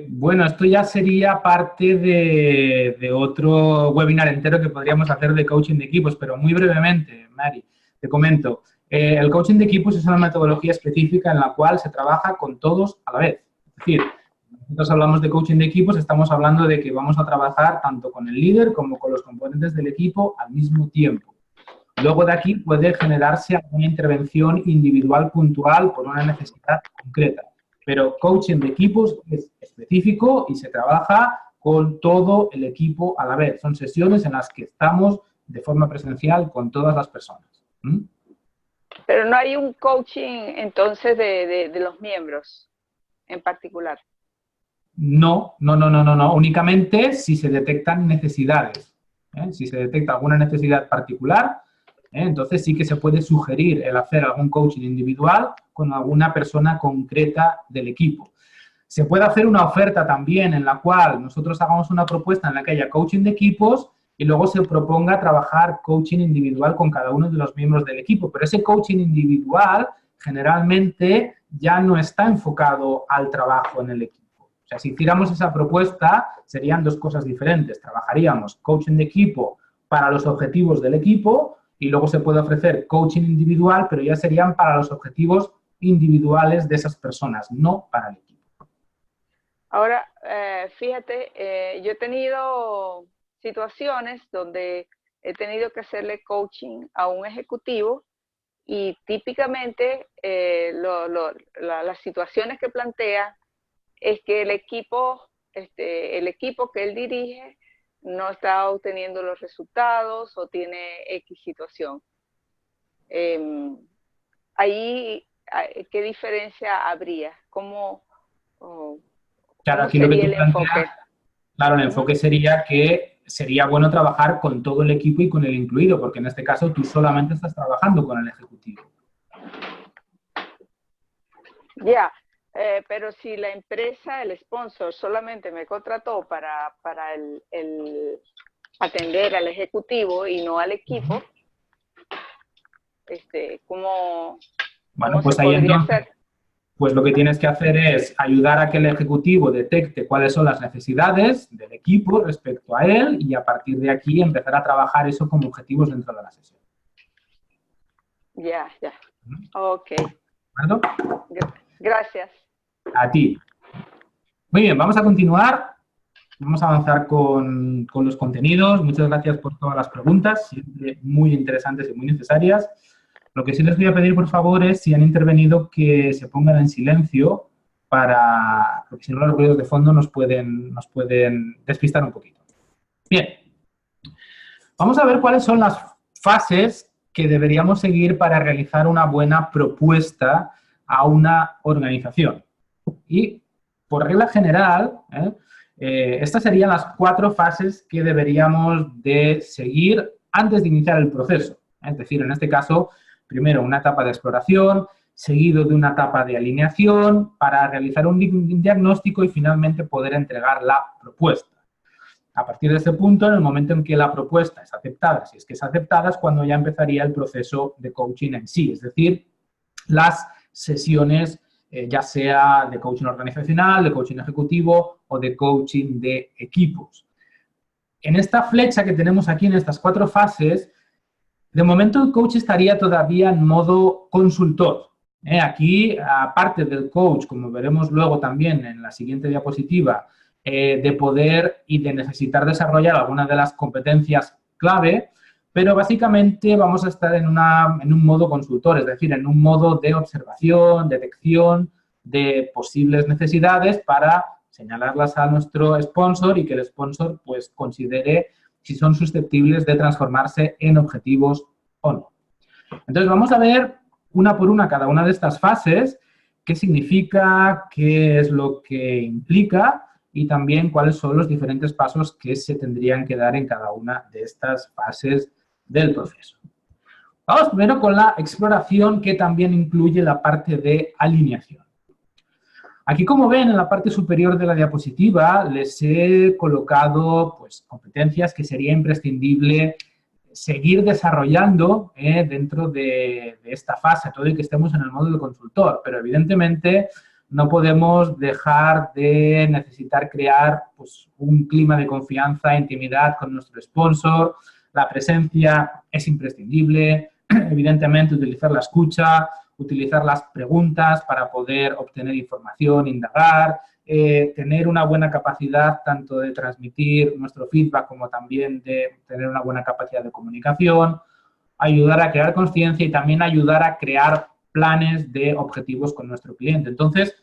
Bueno, esto ya sería parte de otro webinar entero que podríamos hacer de coaching de equipos, pero muy brevemente, Mari, te comento. El coaching de equipos es una metodología específica en la cual se trabaja con todos a la vez. Es decir, nosotros hablamos de coaching de equipos, estamos hablando de que vamos a trabajar tanto con el líder como con los componentes del equipo al mismo tiempo. Luego de aquí puede generarse alguna intervención individual puntual por una necesidad concreta. Pero coaching de equipos es específico y se trabaja con todo el equipo a la vez. Son sesiones en las que estamos de forma presencial con todas las personas. Pero no hay un coaching entonces de los miembros en particular. No. Únicamente si se detectan necesidades. Si se detecta alguna necesidad particular, entonces sí que se puede sugerir el hacer algún coaching individual con alguna persona concreta del equipo. Se puede hacer una oferta también en la cual nosotros hagamos una propuesta en la que haya coaching de equipos y luego se proponga trabajar coaching individual con cada uno de los miembros del equipo. Pero ese coaching individual generalmente ya no está enfocado al trabajo en el equipo. O sea, si hiciéramos esa propuesta, serían dos cosas diferentes. Trabajaríamos coaching de equipo para los objetivos del equipo y luego se puede ofrecer coaching individual, pero ya serían para los objetivos individuales de esas personas, no para el equipo. Ahora, fíjate, yo he tenido situaciones donde he tenido que hacerle coaching a un ejecutivo y típicamente las situaciones que plantea es que el equipo que él dirige no está obteniendo los resultados o tiene X situación. Ahí, ¿qué diferencia habría? Claro, aquí lo que tú planteas, claro, el enfoque sería que sería bueno trabajar con todo el equipo y con el incluido, porque en este caso tú solamente estás trabajando con el ejecutivo. Ya. Pero si la empresa, el sponsor, solamente me contrató para el atender al ejecutivo y no al equipo, ¿cómo pues ahí entonces, pues lo que tienes que hacer es ayudar a que el ejecutivo detecte cuáles son las necesidades del equipo respecto a él y a partir de aquí empezar a trabajar eso como objetivos dentro de la sesión. Ya. Ok. ¿De acuerdo? Gracias. A ti. Muy bien, vamos a continuar. Vamos a avanzar con los contenidos. Muchas gracias por todas las preguntas, siempre muy interesantes y muy necesarias. Lo que sí les voy a pedir, por favor, es, si han intervenido, que se pongan en silencio porque si no los ruidos de fondo nos pueden despistar un poquito. Bien, vamos a ver cuáles son las fases que deberíamos seguir para realizar una buena propuesta a una organización. Y por regla general, estas serían las 4 fases que deberíamos de seguir antes de iniciar el proceso. Es decir, en este caso, primero una etapa de exploración, seguido de una etapa de alineación para realizar un diagnóstico y finalmente poder entregar la propuesta. A partir de este punto, en el momento en que la propuesta es aceptada, si es que es aceptada, es cuando ya empezaría el proceso de coaching en sí, es decir, las sesiones ya sea de coaching organizacional, de coaching ejecutivo o de coaching de equipos. En esta flecha que tenemos aquí, en estas 4 fases, de momento el coach estaría todavía en modo consultor. Aquí, aparte del coach, como veremos luego también en la siguiente diapositiva, de poder y de necesitar desarrollar algunas de las competencias clave, pero básicamente vamos a estar en un modo consultor, es decir, en un modo de observación, detección de posibles necesidades para señalarlas a nuestro sponsor y que el sponsor pues considere si son susceptibles de transformarse en objetivos o no. Entonces vamos a ver una por una cada una de estas fases, qué significa, qué es lo que implica y también cuáles son los diferentes pasos que se tendrían que dar en cada una de estas fases del proceso. Vamos primero con la exploración, que también incluye la parte de alineación. Aquí, como ven, en la parte superior de la diapositiva les he colocado pues, competencias que sería imprescindible seguir desarrollando dentro de esta fase, todo y que estemos en el modo de consultor, pero evidentemente no podemos dejar de necesitar crear pues, un clima de confianza e intimidad con nuestro sponsor. La presencia es imprescindible, evidentemente utilizar la escucha, utilizar las preguntas para poder obtener información, indagar, tener una buena capacidad tanto de transmitir nuestro feedback como también de tener una buena capacidad de comunicación, ayudar a crear conciencia y también ayudar a crear planes de objetivos con nuestro cliente. Entonces,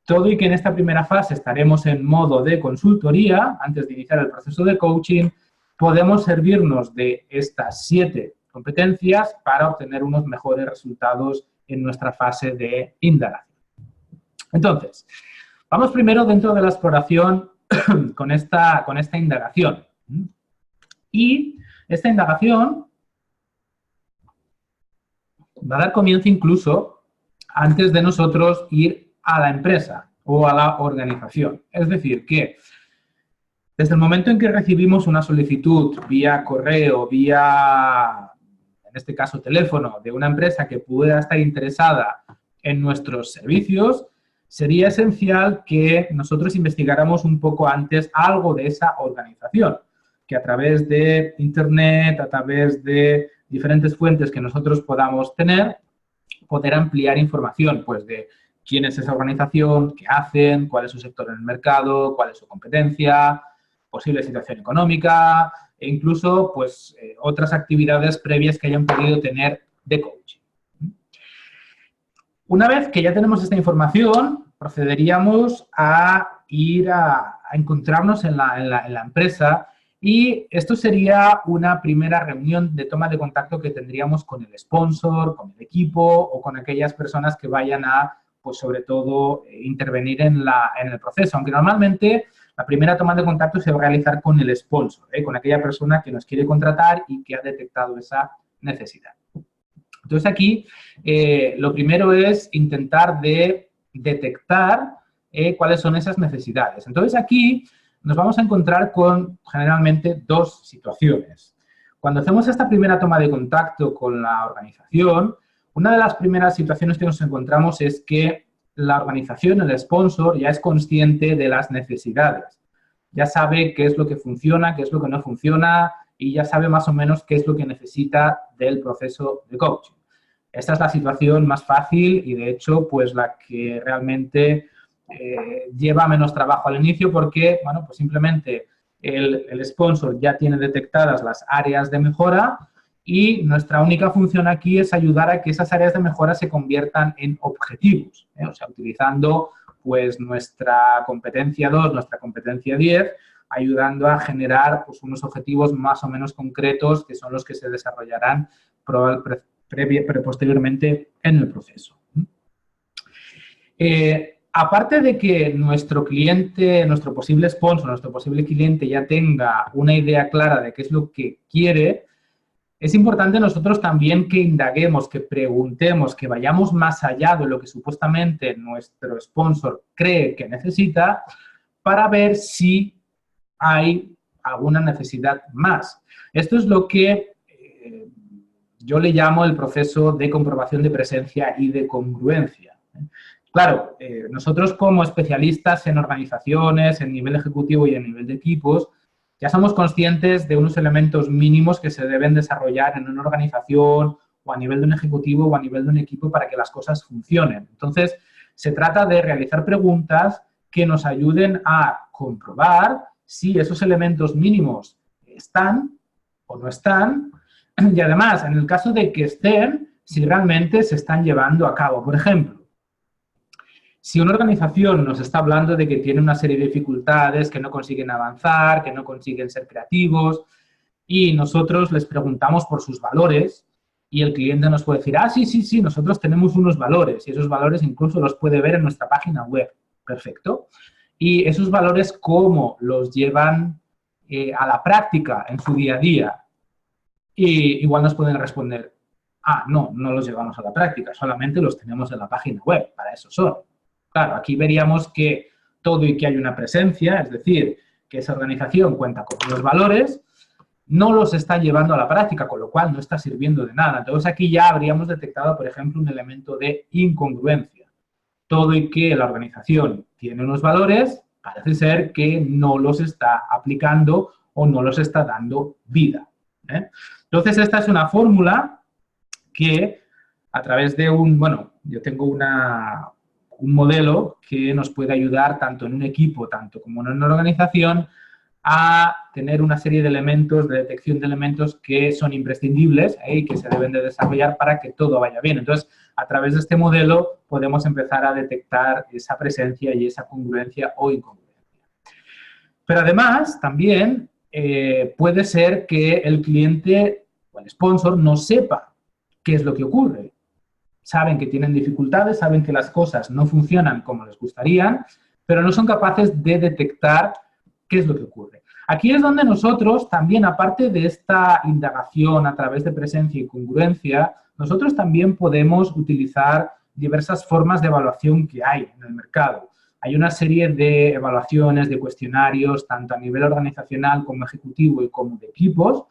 todo y que en esta primera fase estaremos en modo de consultoría, antes de iniciar el proceso de coaching, podemos servirnos de estas 7 competencias para obtener unos mejores resultados en nuestra fase de indagación. Entonces, vamos primero dentro de la exploración con esta indagación. Y esta indagación va a dar comienzo incluso antes de nosotros ir a la empresa o a la organización. Es decir, que desde el momento en que recibimos una solicitud vía correo, vía, en este caso, teléfono, de una empresa que pueda estar interesada en nuestros servicios, sería esencial que nosotros investigáramos un poco antes algo de esa organización, que a través de Internet, a través de diferentes fuentes que nosotros podamos tener, poder ampliar información, pues, de quién es esa organización, qué hacen, cuál es su sector en el mercado, cuál es su competencia, posible situación económica e incluso pues, otras actividades previas que hayan podido tener de coaching. Una vez que ya tenemos esta información, procederíamos a ir a encontrarnos en la empresa y esto sería una primera reunión de toma de contacto que tendríamos con el sponsor, con el equipo o con aquellas personas que vayan a, pues sobre todo, intervenir en el proceso, aunque normalmente la primera toma de contacto se va a realizar con el sponsor, con aquella persona que nos quiere contratar y que ha detectado esa necesidad. Entonces aquí lo primero es intentar de detectar cuáles son esas necesidades. Entonces aquí nos vamos a encontrar con generalmente 2 situaciones. Cuando hacemos esta primera toma de contacto con la organización, una de las primeras situaciones que nos encontramos es que la organización, el sponsor, ya es consciente de las necesidades. Ya sabe qué es lo que funciona, qué es lo que no funciona y ya sabe más o menos qué es lo que necesita del proceso de coaching. Esta es la situación más fácil y, de hecho, pues la que realmente lleva menos trabajo al inicio porque, bueno, pues simplemente el sponsor ya tiene detectadas las áreas de mejora y nuestra única función aquí es ayudar a que esas áreas de mejora se conviertan en objetivos, o sea, utilizando pues nuestra competencia 2, nuestra competencia 10, ayudando a generar pues, unos objetivos más o menos concretos que son los que se desarrollarán posteriormente en el proceso. Aparte de que nuestro cliente, nuestro posible sponsor, nuestro posible cliente ya tenga una idea clara de qué es lo que quiere, es importante nosotros también que indaguemos, que preguntemos, que vayamos más allá de lo que supuestamente nuestro sponsor cree que necesita para ver si hay alguna necesidad más. Esto es lo que yo le llamo el proceso de comprobación de presencia y de congruencia. Claro, nosotros como especialistas en organizaciones, en nivel ejecutivo y en nivel de equipos, ya somos conscientes de unos elementos mínimos que se deben desarrollar en una organización o a nivel de un ejecutivo o a nivel de un equipo para que las cosas funcionen. Entonces, se trata de realizar preguntas que nos ayuden a comprobar si esos elementos mínimos están o no están y además, en el caso de que estén, si realmente se están llevando a cabo. Por ejemplo, si una organización nos está hablando de que tiene una serie de dificultades, que no consiguen avanzar, que no consiguen ser creativos, y nosotros les preguntamos por sus valores, y el cliente nos puede decir, ah, sí, nosotros tenemos unos valores, y esos valores incluso los puede ver en nuestra página web. Perfecto. Y esos valores, ¿cómo los llevan a la práctica en su día a día? Y igual nos pueden responder, ah, no los llevamos a la práctica, solamente los tenemos en la página web, para eso son. Claro, aquí veríamos que todo y que hay una presencia, es decir, que esa organización cuenta con unos valores, no los está llevando a la práctica, con lo cual no está sirviendo de nada. Entonces, aquí ya habríamos detectado, por ejemplo, un elemento de incongruencia. Todo y que la organización tiene unos valores, parece ser que no los está aplicando o no los está dando vida. Entonces, esta es una fórmula que a través de yo tengo un modelo que nos puede ayudar tanto en un equipo, tanto como en una organización, a tener una serie de elementos, de detección de elementos que son imprescindibles y que se deben de desarrollar para que todo vaya bien. Entonces, a través de este modelo podemos empezar a detectar esa presencia y esa congruencia o incongruencia. Pero además, también puede ser que el cliente o el sponsor no sepa qué es lo que ocurre. Saben que tienen dificultades, saben que las cosas no funcionan como les gustarían, pero no son capaces de detectar qué es lo que ocurre. Aquí es donde nosotros también, aparte de esta indagación a través de presencia y congruencia, nosotros también podemos utilizar diversas formas de evaluación que hay en el mercado. Hay una serie de evaluaciones, de cuestionarios, tanto a nivel organizacional como ejecutivo y como de equipos,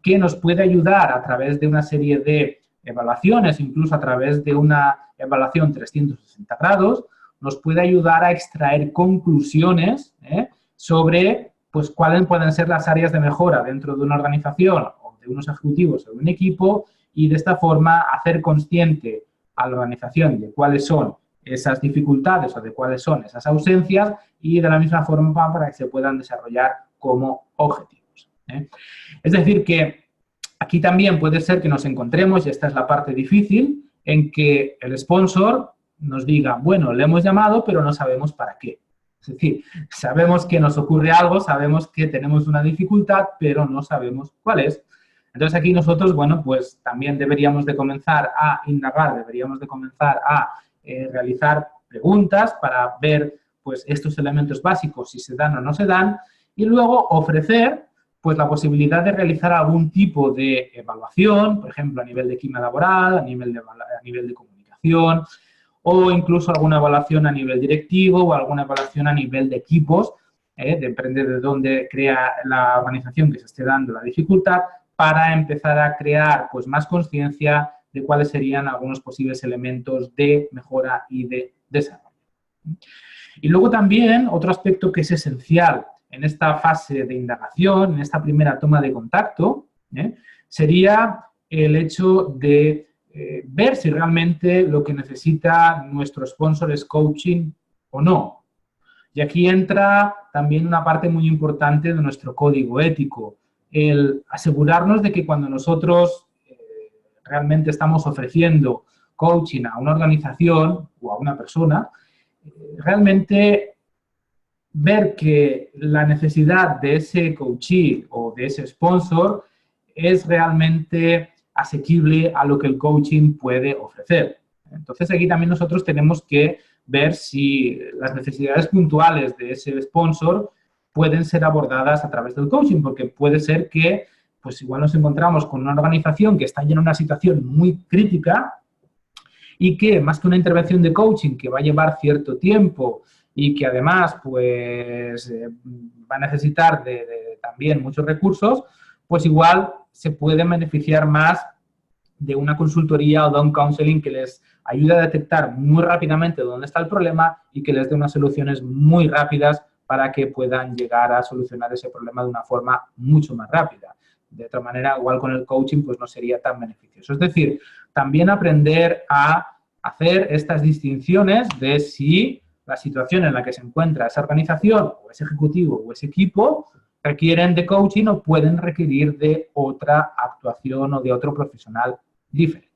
que nos puede ayudar a través de una serie de evaluaciones, incluso a través de una evaluación 360 grados, nos puede ayudar a extraer conclusiones sobre pues, cuáles pueden ser las áreas de mejora dentro de una organización o de unos ejecutivos o de un equipo y de esta forma hacer consciente a la organización de cuáles son esas dificultades o de cuáles son esas ausencias y de la misma forma para que se puedan desarrollar como objetivos. Es decir que aquí también puede ser que nos encontremos, y esta es la parte difícil, en que el sponsor nos diga, bueno, le hemos llamado, pero no sabemos para qué. Es decir, sabemos que nos ocurre algo, sabemos que tenemos una dificultad, pero no sabemos cuál es. Entonces, aquí nosotros, bueno, pues también deberíamos de comenzar a indagar, deberíamos de comenzar a realizar preguntas para ver, pues, estos elementos básicos, si se dan o no se dan, y luego ofrecer pues la posibilidad de realizar algún tipo de evaluación, por ejemplo, a nivel de química laboral, a nivel de comunicación, o incluso alguna evaluación a nivel directivo o alguna evaluación a nivel de equipos, depende de dónde crea la organización que se esté dando la dificultad, para empezar a crear pues, más conciencia de cuáles serían algunos posibles elementos de mejora y de desarrollo. Y luego también otro aspecto que es esencial en esta fase de indagación, en esta primera toma de contacto, sería el hecho de ver si realmente lo que necesita nuestro sponsor es coaching o no. Y aquí entra también una parte muy importante de nuestro código ético, el asegurarnos de que cuando nosotros realmente estamos ofreciendo coaching a una organización o a una persona, realmente ver que la necesidad de ese coachee o de ese sponsor es realmente asequible a lo que el coaching puede ofrecer. Entonces, aquí también nosotros tenemos que ver si las necesidades puntuales de ese sponsor pueden ser abordadas a través del coaching, porque puede ser que, pues igual nos encontramos con una organización que está en una situación muy crítica y que, más que una intervención de coaching que va a llevar cierto tiempo y que además, pues, va a necesitar también muchos recursos, pues igual se puede beneficiar más de una consultoría o de un counseling que les ayude a detectar muy rápidamente dónde está el problema y que les dé unas soluciones muy rápidas para que puedan llegar a solucionar ese problema de una forma mucho más rápida. De otra manera, igual con el coaching, pues no sería tan beneficioso. Es decir, también aprender a hacer estas distinciones de si la situación en la que se encuentra esa organización o ese ejecutivo o ese equipo requieren de coaching o pueden requerir de otra actuación o de otro profesional diferente.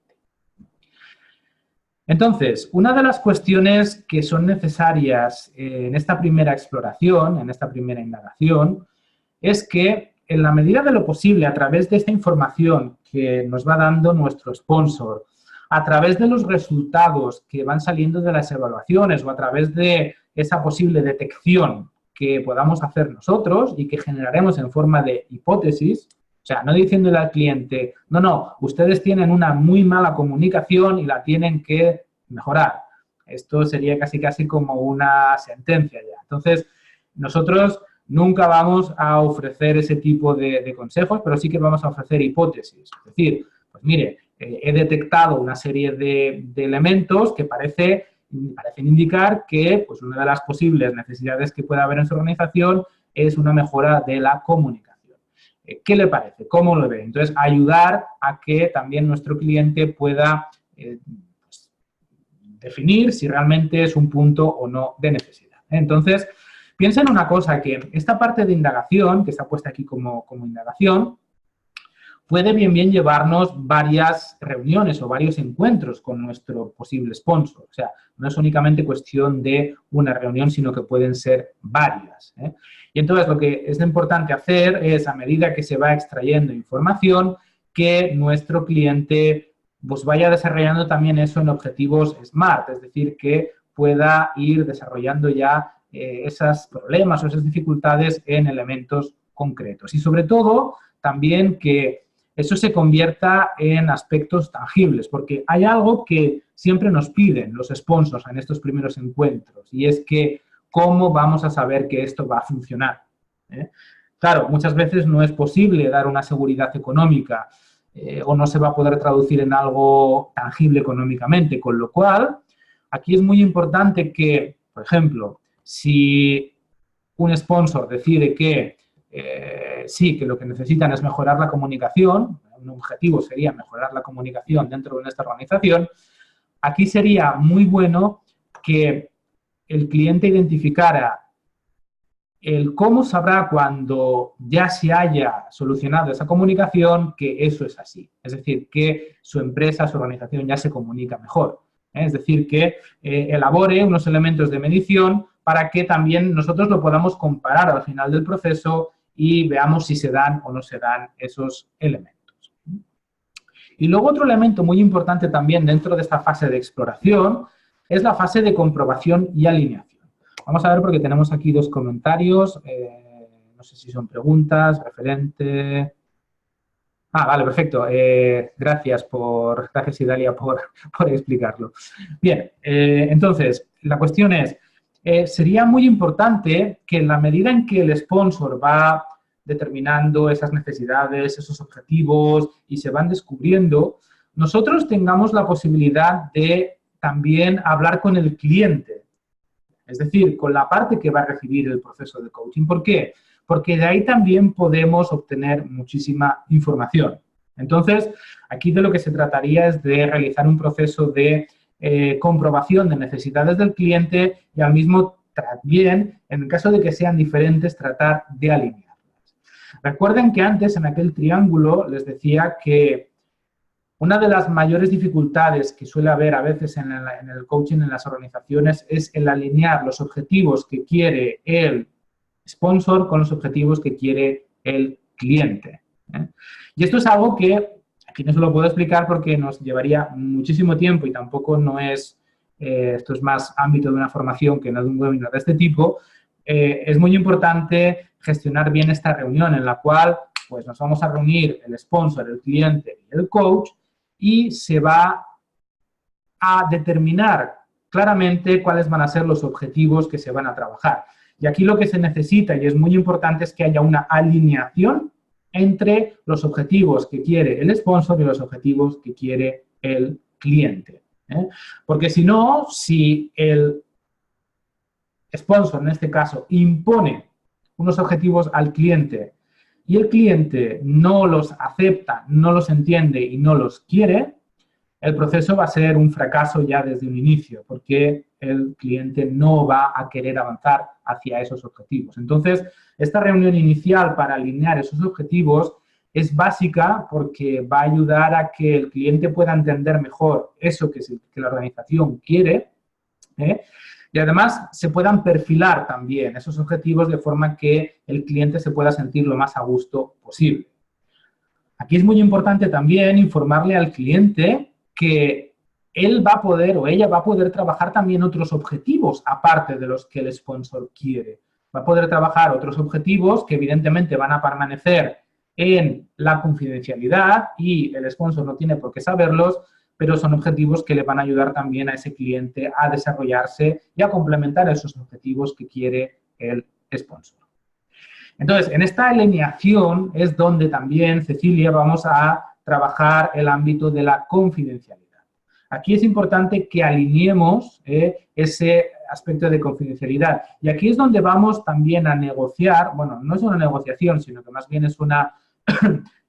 Entonces, una de las cuestiones que son necesarias en esta primera exploración, en esta primera indagación, es que en la medida de lo posible, a través de esta información que nos va dando nuestro sponsor, a través de los resultados que van saliendo de las evaluaciones o a través de esa posible detección que podamos hacer nosotros y que generaremos en forma de hipótesis, o sea, no diciéndole al cliente, no, ustedes tienen una muy mala comunicación y la tienen que mejorar. Esto sería casi como una sentencia ya. Entonces, nosotros nunca vamos a ofrecer ese tipo de consejos, pero sí que vamos a ofrecer hipótesis. Es decir, pues mire, he detectado una serie de elementos que parecen indicar que pues, una de las posibles necesidades que pueda haber en su organización es una mejora de la comunicación. ¿Qué le parece? ¿Cómo lo ve? Entonces, ayudar a que también nuestro cliente pueda pues, definir si realmente es un punto o no de necesidad. Entonces, piensa en una cosa, que esta parte de indagación, que está puesta aquí como indagación, puede bien llevarnos varias reuniones o varios encuentros con nuestro posible sponsor. O sea, no es únicamente cuestión de una reunión, sino que pueden ser varias. Y entonces lo que es importante hacer es, a medida que se va extrayendo información, que nuestro cliente pues, vaya desarrollando también eso en objetivos SMART, es decir, que pueda ir desarrollando ya esos problemas o esas dificultades en elementos concretos. Y sobre todo, también que eso se convierta en aspectos tangibles, porque hay algo que siempre nos piden los sponsors en estos primeros encuentros, y es que cómo vamos a saber que esto va a funcionar. Claro, muchas veces no es posible dar una seguridad económica o no se va a poder traducir en algo tangible económicamente, con lo cual aquí es muy importante que, por ejemplo, si un sponsor decide que sí, que lo que necesitan es mejorar la comunicación, un objetivo sería mejorar la comunicación dentro de nuestra organización, aquí sería muy bueno que el cliente identificara el cómo sabrá cuando ya se haya solucionado esa comunicación que eso es así. Es decir, que su empresa, su organización ya se comunica mejor. Es decir, que elabore unos elementos de medición para que también nosotros lo podamos comparar al final del proceso y veamos si se dan o no se dan esos elementos. Y luego otro elemento muy importante también dentro de esta fase de exploración es la fase de comprobación y alineación. Vamos a ver porque tenemos aquí dos comentarios, no sé si son preguntas, referente... vale, perfecto. Gracias, Idalia, por explicarlo. Bien, entonces, la cuestión es, sería muy importante que en la medida en que el sponsor va determinando esas necesidades, esos objetivos y se van descubriendo, nosotros tengamos la posibilidad de también hablar con el cliente, es decir, con la parte que va a recibir el proceso de coaching. ¿Por qué? Porque de ahí también podemos obtener muchísima información. Entonces, aquí de lo que se trataría es de realizar un proceso de comprobación de necesidades del cliente y al mismo también, en el caso de que sean diferentes, tratar de alinearlas. Recuerden que antes en aquel triángulo les decía que Una de las mayores dificultades que suele haber a veces en el coaching en las organizaciones es el alinear los objetivos que quiere el sponsor con los objetivos que quiere el cliente. Y esto es algo que aquí no se lo puedo explicar porque nos llevaría muchísimo tiempo y tampoco no es, esto es más ámbito de una formación que no de un webinar de este tipo. Es muy importante gestionar bien esta reunión en la cual pues, nos vamos a reunir el sponsor, el cliente y el coach y se va a determinar claramente cuáles van a ser los objetivos que se van a trabajar. Y aquí lo que se necesita, y es muy importante, es que haya una alineación entre los objetivos que quiere el sponsor y los objetivos que quiere el cliente. Porque si no, si el sponsor, en este caso, impone unos objetivos al cliente y el cliente no los acepta, no los entiende y no los quiere, el proceso va a ser un fracaso ya desde un inicio, porque el cliente no va a querer avanzar hacia esos objetivos. Entonces, esta reunión inicial para alinear esos objetivos es básica porque va a ayudar a que el cliente pueda entender mejor eso que la organización quiere, y además se puedan perfilar también esos objetivos de forma que el cliente se pueda sentir lo más a gusto posible. Aquí es muy importante también informarle al cliente que él va a poder o ella va a poder trabajar también otros objetivos aparte de los que el sponsor quiere. Va a poder trabajar otros objetivos que evidentemente van a permanecer en la confidencialidad y el sponsor no tiene por qué saberlos, pero son objetivos que le van a ayudar también a ese cliente a desarrollarse y a complementar esos objetivos que quiere el sponsor. Entonces, en esta alineación es donde también, Cecilia, vamos a trabajar el ámbito de la confidencialidad. Aquí es importante que alineemos ese aspecto de confidencialidad. Y aquí es donde vamos también a negociar, bueno, no es una negociación, sino que más bien es una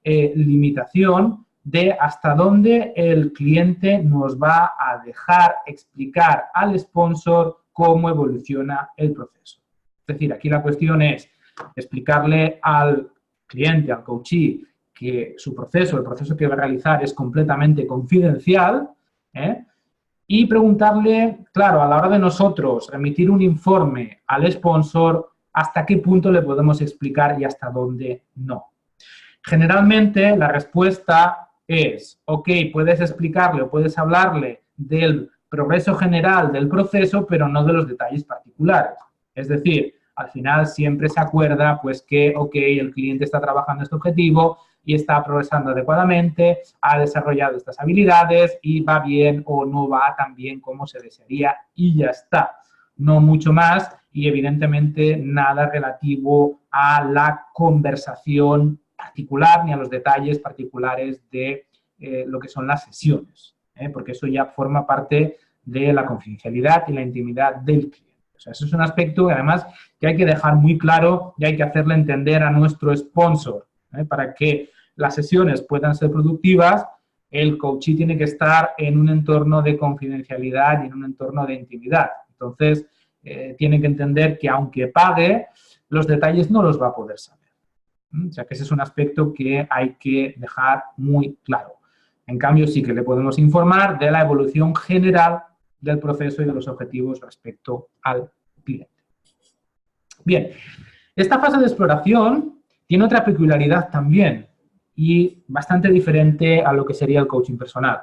limitación de hasta dónde el cliente nos va a dejar explicar al sponsor cómo evoluciona el proceso. Es decir, aquí la cuestión es explicarle al cliente, al coachee, que su proceso, el proceso que va a realizar es completamente confidencial, y preguntarle, claro, a la hora de nosotros remitir un informe al sponsor, hasta qué punto le podemos explicar y hasta dónde no. Generalmente la respuesta es, ok, puedes explicarle o puedes hablarle del progreso general del proceso, pero no de los detalles particulares. Es decir, al final siempre se acuerda pues que, ok, el cliente está trabajando este objetivo y está progresando adecuadamente, ha desarrollado estas habilidades y va bien o no va tan bien como se desearía y ya está. No mucho más y evidentemente nada relativo a la conversación particular ni a los detalles particulares de lo que son las sesiones, porque eso ya forma parte de la confidencialidad y la intimidad del cliente. O sea, eso es un aspecto, además, que hay que dejar muy claro y hay que hacerle entender a nuestro sponsor. Para que las sesiones puedan ser productivas, el coachee tiene que estar en un entorno de confidencialidad y en un entorno de intimidad. Entonces, tiene que entender que aunque pague, los detalles no los va a poder saber. O sea, que ese es un aspecto que hay que dejar muy claro. En cambio, sí que le podemos informar de la evolución general del proceso y de los objetivos respecto al cliente. Bien, esta fase de exploración tiene otra peculiaridad también y bastante diferente a lo que sería el coaching personal.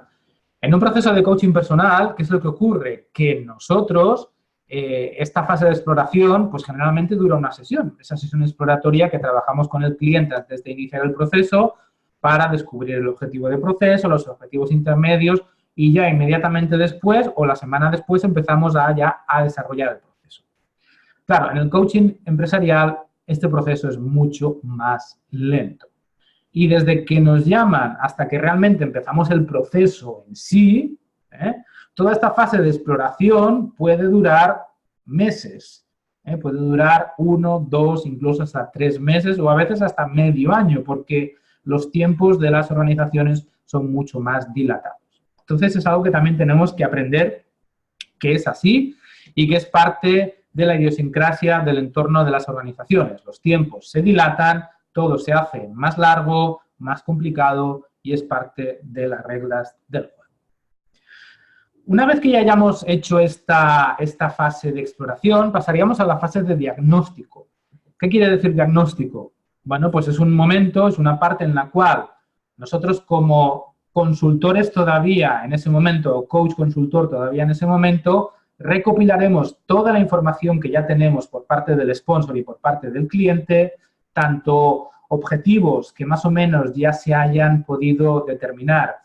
En un proceso de coaching personal, ¿qué es lo que ocurre? Que nosotros, esta fase de exploración, pues generalmente dura una sesión. Esa sesión exploratoria que trabajamos con el cliente antes de iniciar el proceso para descubrir el objetivo de proceso, los objetivos intermedios y ya inmediatamente después o la semana después empezamos ya a desarrollar el proceso. Claro, en el coaching empresarial este proceso es mucho más lento. Y desde que nos llaman hasta que realmente empezamos el proceso en sí, toda esta fase de exploración puede durar meses. Puede durar 1, 2, incluso hasta 3 meses o a veces hasta medio año, porque los tiempos de las organizaciones son mucho más dilatados. Entonces, es algo que también tenemos que aprender que es así y que es parte de la idiosincrasia del entorno de las organizaciones. Los tiempos se dilatan, todo se hace más largo, más complicado y es parte de las reglas del juego. Una vez que ya hayamos hecho esta fase de exploración, pasaríamos a la fase de diagnóstico. ¿Qué quiere decir diagnóstico? Bueno, pues es un momento, es una parte en la cual nosotros como consultores todavía en ese momento, o coach consultor todavía en ese momento, recopilaremos toda la información que ya tenemos por parte del sponsor y por parte del cliente, tanto objetivos que más o menos ya se hayan podido determinar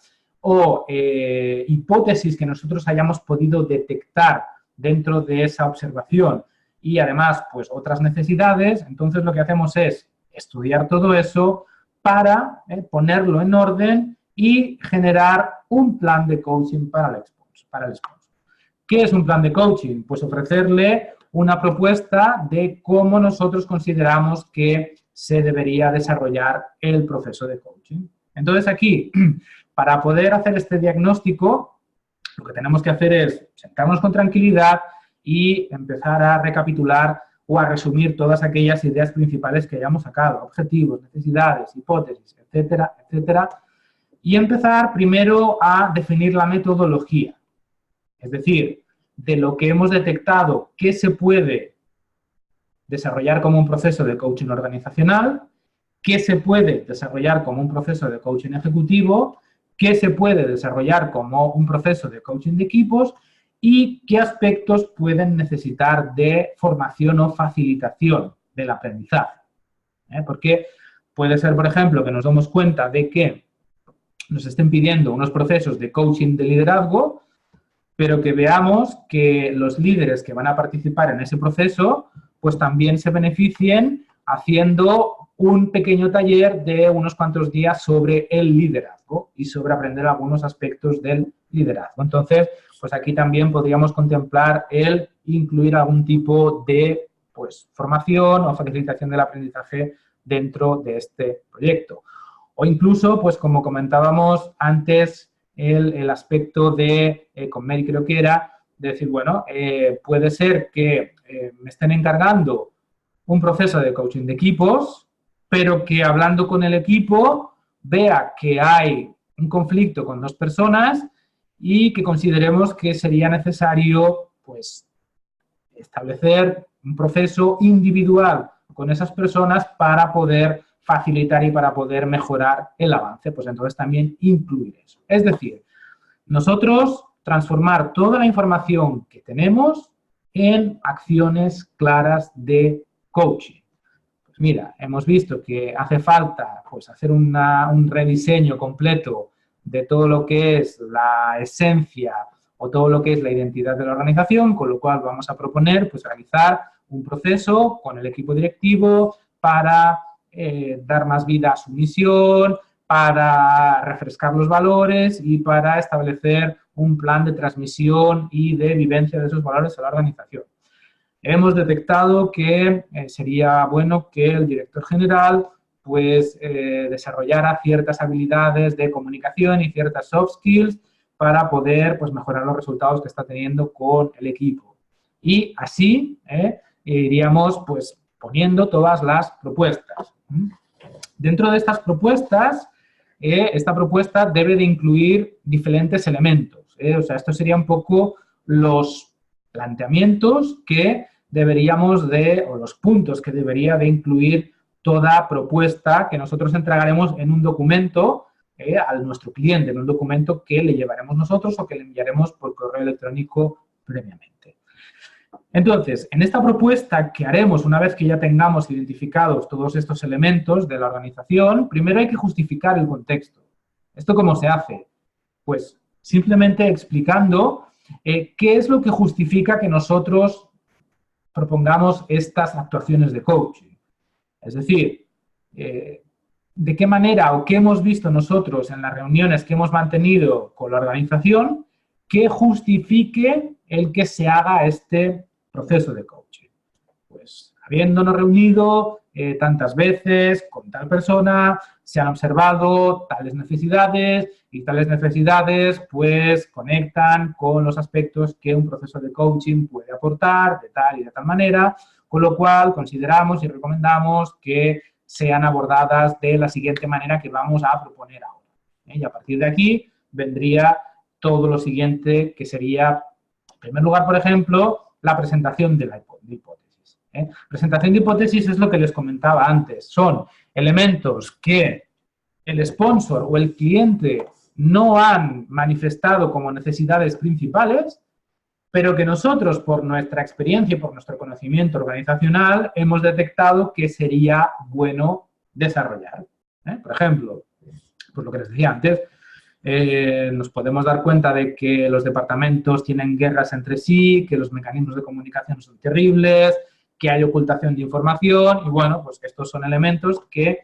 o hipótesis que nosotros hayamos podido detectar dentro de esa observación y además pues otras necesidades. Entonces lo que hacemos es estudiar todo eso para ponerlo en orden y generar un plan de coaching para el sponsor. ¿Qué es un plan de coaching? Pues ofrecerle una propuesta de cómo nosotros consideramos que se debería desarrollar el proceso de coaching. Entonces aquí, para poder hacer este diagnóstico, lo que tenemos que hacer es sentarnos con tranquilidad y empezar a recapitular o a resumir todas aquellas ideas principales que hayamos sacado, objetivos, necesidades, hipótesis, etcétera, etcétera, y empezar primero a definir la metodología. Es decir, de lo que hemos detectado, qué se puede desarrollar como un proceso de coaching organizacional, qué se puede desarrollar como un proceso de coaching ejecutivo, qué se puede desarrollar como un proceso de coaching de equipos y qué aspectos pueden necesitar de formación o facilitación del aprendizaje. Porque puede ser, por ejemplo, que nos demos cuenta de que nos estén pidiendo unos procesos de coaching de liderazgo, pero que veamos que los líderes que van a participar en ese proceso, pues también se beneficien haciendo un pequeño taller de unos cuantos días sobre el liderazgo y sobre aprender algunos aspectos del liderazgo. Entonces, pues aquí también podríamos contemplar el incluir algún tipo de pues, formación o facilitación del aprendizaje dentro de este proyecto. O incluso, pues como comentábamos antes, el aspecto de, con Mary creo que era, de decir, bueno, puede ser que me estén encargando un proceso de coaching de equipos, pero que hablando con el equipo vea que hay un conflicto con dos personas y que consideremos que sería necesario, pues, establecer un proceso individual con esas personas para poder facilitar y para poder mejorar el avance. Pues entonces también incluir eso. Es decir, nosotros transformar toda la información que tenemos en acciones claras de coaching. Pues mira, hemos visto que hace falta pues, hacer un rediseño completo de todo lo que es la esencia o todo lo que es la identidad de la organización, con lo cual vamos a proponer pues, realizar un proceso con el equipo directivo para dar más vida a su misión, para refrescar los valores y para establecer un plan de transmisión y de vivencia de esos valores a la organización. Hemos detectado que sería bueno que el director general pues, desarrollara ciertas habilidades de comunicación y ciertas soft skills para poder pues, mejorar los resultados que está teniendo con el equipo. Y así iríamos pues, poniendo todas las propuestas. Dentro de estas propuestas, esta propuesta debe de incluir diferentes elementos. O sea, estos serían un poco los planteamientos que deberíamos de, o los puntos que debería de incluir toda propuesta que nosotros entregaremos en un documento a nuestro cliente, en un documento que le llevaremos nosotros o que le enviaremos por correo electrónico previamente. Entonces, en esta propuesta que haremos una vez que ya tengamos identificados todos estos elementos de la organización, primero hay que justificar el contexto. ¿Esto cómo se hace? Pues simplemente explicando qué es lo que justifica que nosotros propongamos estas actuaciones de coaching. Es decir, de qué manera o qué hemos visto nosotros en las reuniones que hemos mantenido con la organización que justifique el que se haga este proceso de coaching. Pues habiéndonos reunido tantas veces con tal persona, se han observado tales necesidades y tales necesidades pues conectan con los aspectos que un proceso de coaching puede aportar de tal y de tal manera, con lo cual consideramos y recomendamos que sean abordadas de la siguiente manera que vamos a proponer ahora. Y a partir de aquí vendría todo lo siguiente, que sería, en primer lugar, por ejemplo, la presentación de la hipótesis. Presentación de hipótesis es lo que les comentaba antes. Son elementos que el sponsor o el cliente no han manifestado como necesidades principales, pero que nosotros, por nuestra experiencia y por nuestro conocimiento organizacional, hemos detectado que sería bueno desarrollar. Por ejemplo, pues lo que les decía antes, nos podemos dar cuenta de que los departamentos tienen guerras entre sí, que los mecanismos de comunicación son terribles, que hay ocultación de información y, bueno, pues estos son elementos que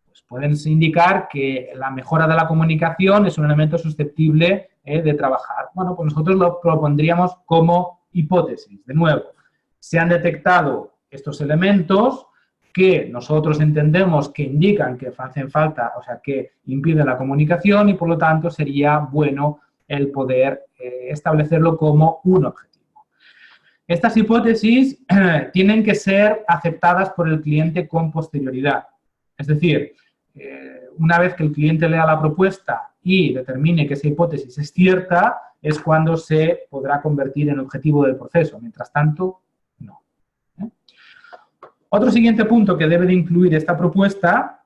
pues, pueden indicar que la mejora de la comunicación es un elemento susceptible de trabajar. Bueno, pues nosotros lo propondríamos como hipótesis. De nuevo, se han detectado estos elementos que nosotros entendemos que indican que hacen falta, o sea, que impiden la comunicación y, por lo tanto, sería bueno el poder establecerlo como un objetivo. Estas hipótesis tienen que ser aceptadas por el cliente con posterioridad. Es decir, una vez que el cliente lea la propuesta y determine que esa hipótesis es cierta, es cuando se podrá convertir en objetivo del proceso. Mientras tanto, no. Otro siguiente punto que debe de incluir esta propuesta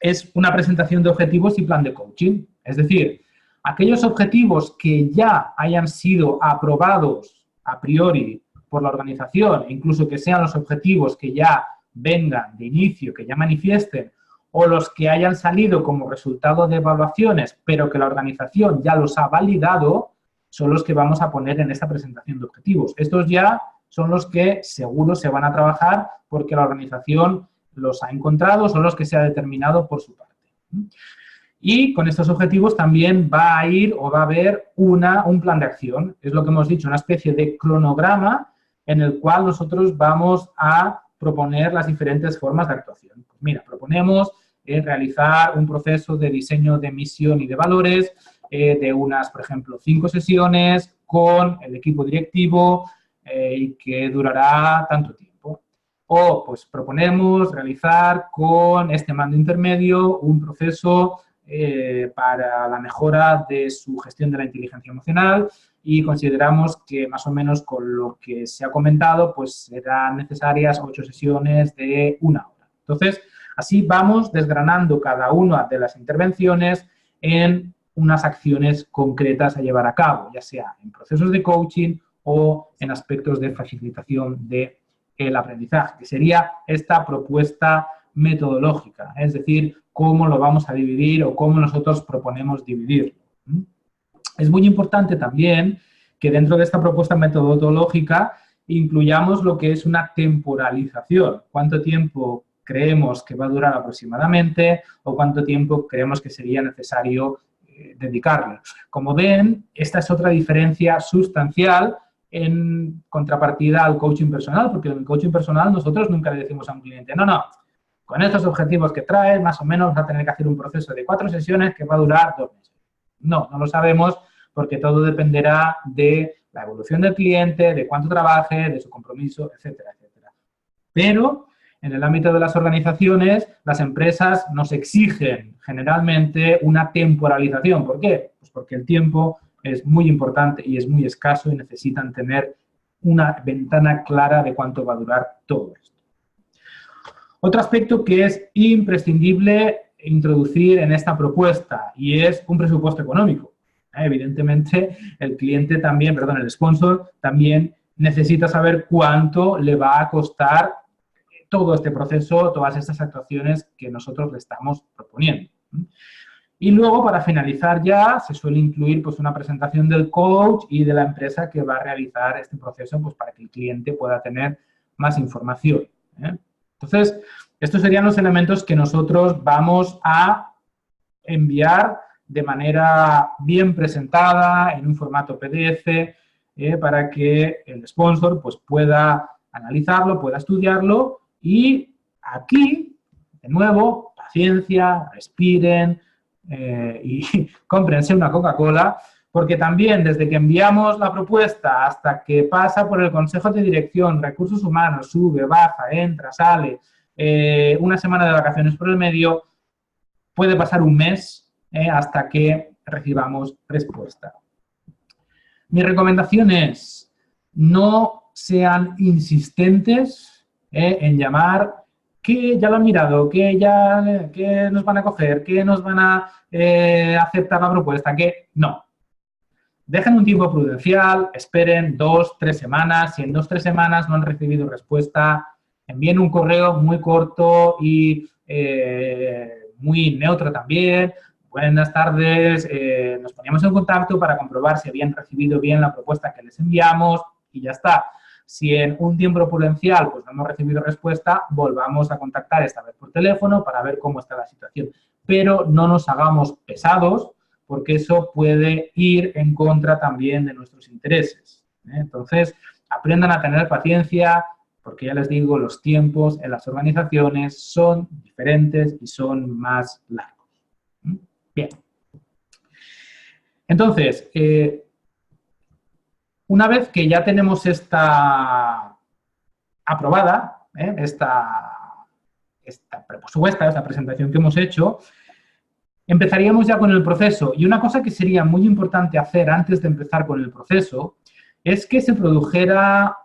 es una presentación de objetivos y plan de coaching. Es decir, aquellos objetivos que ya hayan sido aprobados a priori por la organización, incluso que sean los objetivos que ya vengan de inicio, que ya manifiesten, o los que hayan salido como resultado de evaluaciones, pero que la organización ya los ha validado, son los que vamos a poner en esta presentación de objetivos. Estos ya son los que seguro se van a trabajar porque la organización los ha encontrado, son los que se ha determinado por su parte. Y con estos objetivos también va a ir o va a haber un plan de acción. Es lo que hemos dicho, una especie de cronograma en el cual nosotros vamos a proponer las diferentes formas de actuación. Pues mira, proponemos realizar un proceso de diseño de misión y de valores de unas, por ejemplo, 5 sesiones con el equipo directivo y que durará tanto tiempo. O, pues, proponemos realizar con este mando intermedio un proceso para la mejora de su gestión de la inteligencia emocional y consideramos que más o menos con lo que se ha comentado, pues serán necesarias 8 sesiones de 1 hora. Entonces, así vamos desgranando cada una de las intervenciones en unas acciones concretas a llevar a cabo, ya sea en procesos de coaching o en aspectos de facilitación del aprendizaje, que sería esta propuesta metodológica, es decir, cómo lo vamos a dividir o cómo nosotros proponemos dividirlo. Es muy importante también que dentro de esta propuesta metodológica incluyamos lo que es una temporalización. ¿Cuánto tiempo creemos que va a durar aproximadamente o cuánto tiempo creemos que sería necesario dedicarle? Como ven, esta es otra diferencia sustancial en contrapartida al coaching personal, porque en el coaching personal nosotros nunca le decimos a un cliente, no, con estos objetivos que traes, más o menos vas a tener que hacer un proceso de 4 sesiones que va a durar 2 meses. No lo sabemos porque todo dependerá de la evolución del cliente, de cuánto trabaje, de su compromiso, etcétera, etcétera. Pero en el ámbito de las organizaciones, las empresas nos exigen generalmente una temporalización. ¿Por qué? Pues porque el tiempo es muy importante y es muy escaso y necesitan tener una ventana clara de cuánto va a durar todo esto. Otro aspecto que es imprescindible introducir en esta propuesta y es un presupuesto económico. Evidentemente, el cliente también, perdón, el sponsor también necesita saber cuánto le va a costar todo este proceso, todas estas actuaciones que nosotros le estamos proponiendo. Y luego, para finalizar ya, se suele incluir pues, una presentación del coach y de la empresa que va a realizar este proceso pues, para que el cliente pueda tener más información. Entonces, estos serían los elementos que nosotros vamos a enviar de manera bien presentada en un formato PDF para que el sponsor pues, pueda analizarlo, pueda estudiarlo y aquí, de nuevo, paciencia, respiren y cómprense una Coca-Cola porque también desde que enviamos la propuesta hasta que pasa por el Consejo de Dirección, Recursos Humanos, sube, baja, entra, sale, una semana de vacaciones por el medio, puede pasar un mes hasta que recibamos respuesta. Mi recomendación es no sean insistentes en llamar, que ya lo han mirado, que nos van a coger, que nos van a aceptar la propuesta, que no. Dejen un tiempo prudencial, esperen 2, 3 semanas. Si en 2, 3 semanas no han recibido respuesta, envíen un correo muy corto y muy neutro también. Buenas tardes, nos poníamos en contacto para comprobar si habían recibido bien la propuesta que les enviamos y ya está. Si en un tiempo prudencial pues no hemos recibido respuesta, volvamos a contactar esta vez por teléfono para ver cómo está la situación. Pero no nos hagamos pesados, porque eso puede ir en contra también de nuestros intereses. Entonces, aprendan a tener paciencia, porque ya les digo, los tiempos en las organizaciones son diferentes y son más largos. Bien. Entonces, una vez que ya tenemos esta aprobada, esta presupuesta, esta presentación que hemos hecho, empezaríamos ya con el proceso. Y una cosa que sería muy importante hacer antes de empezar con el proceso es que se produjera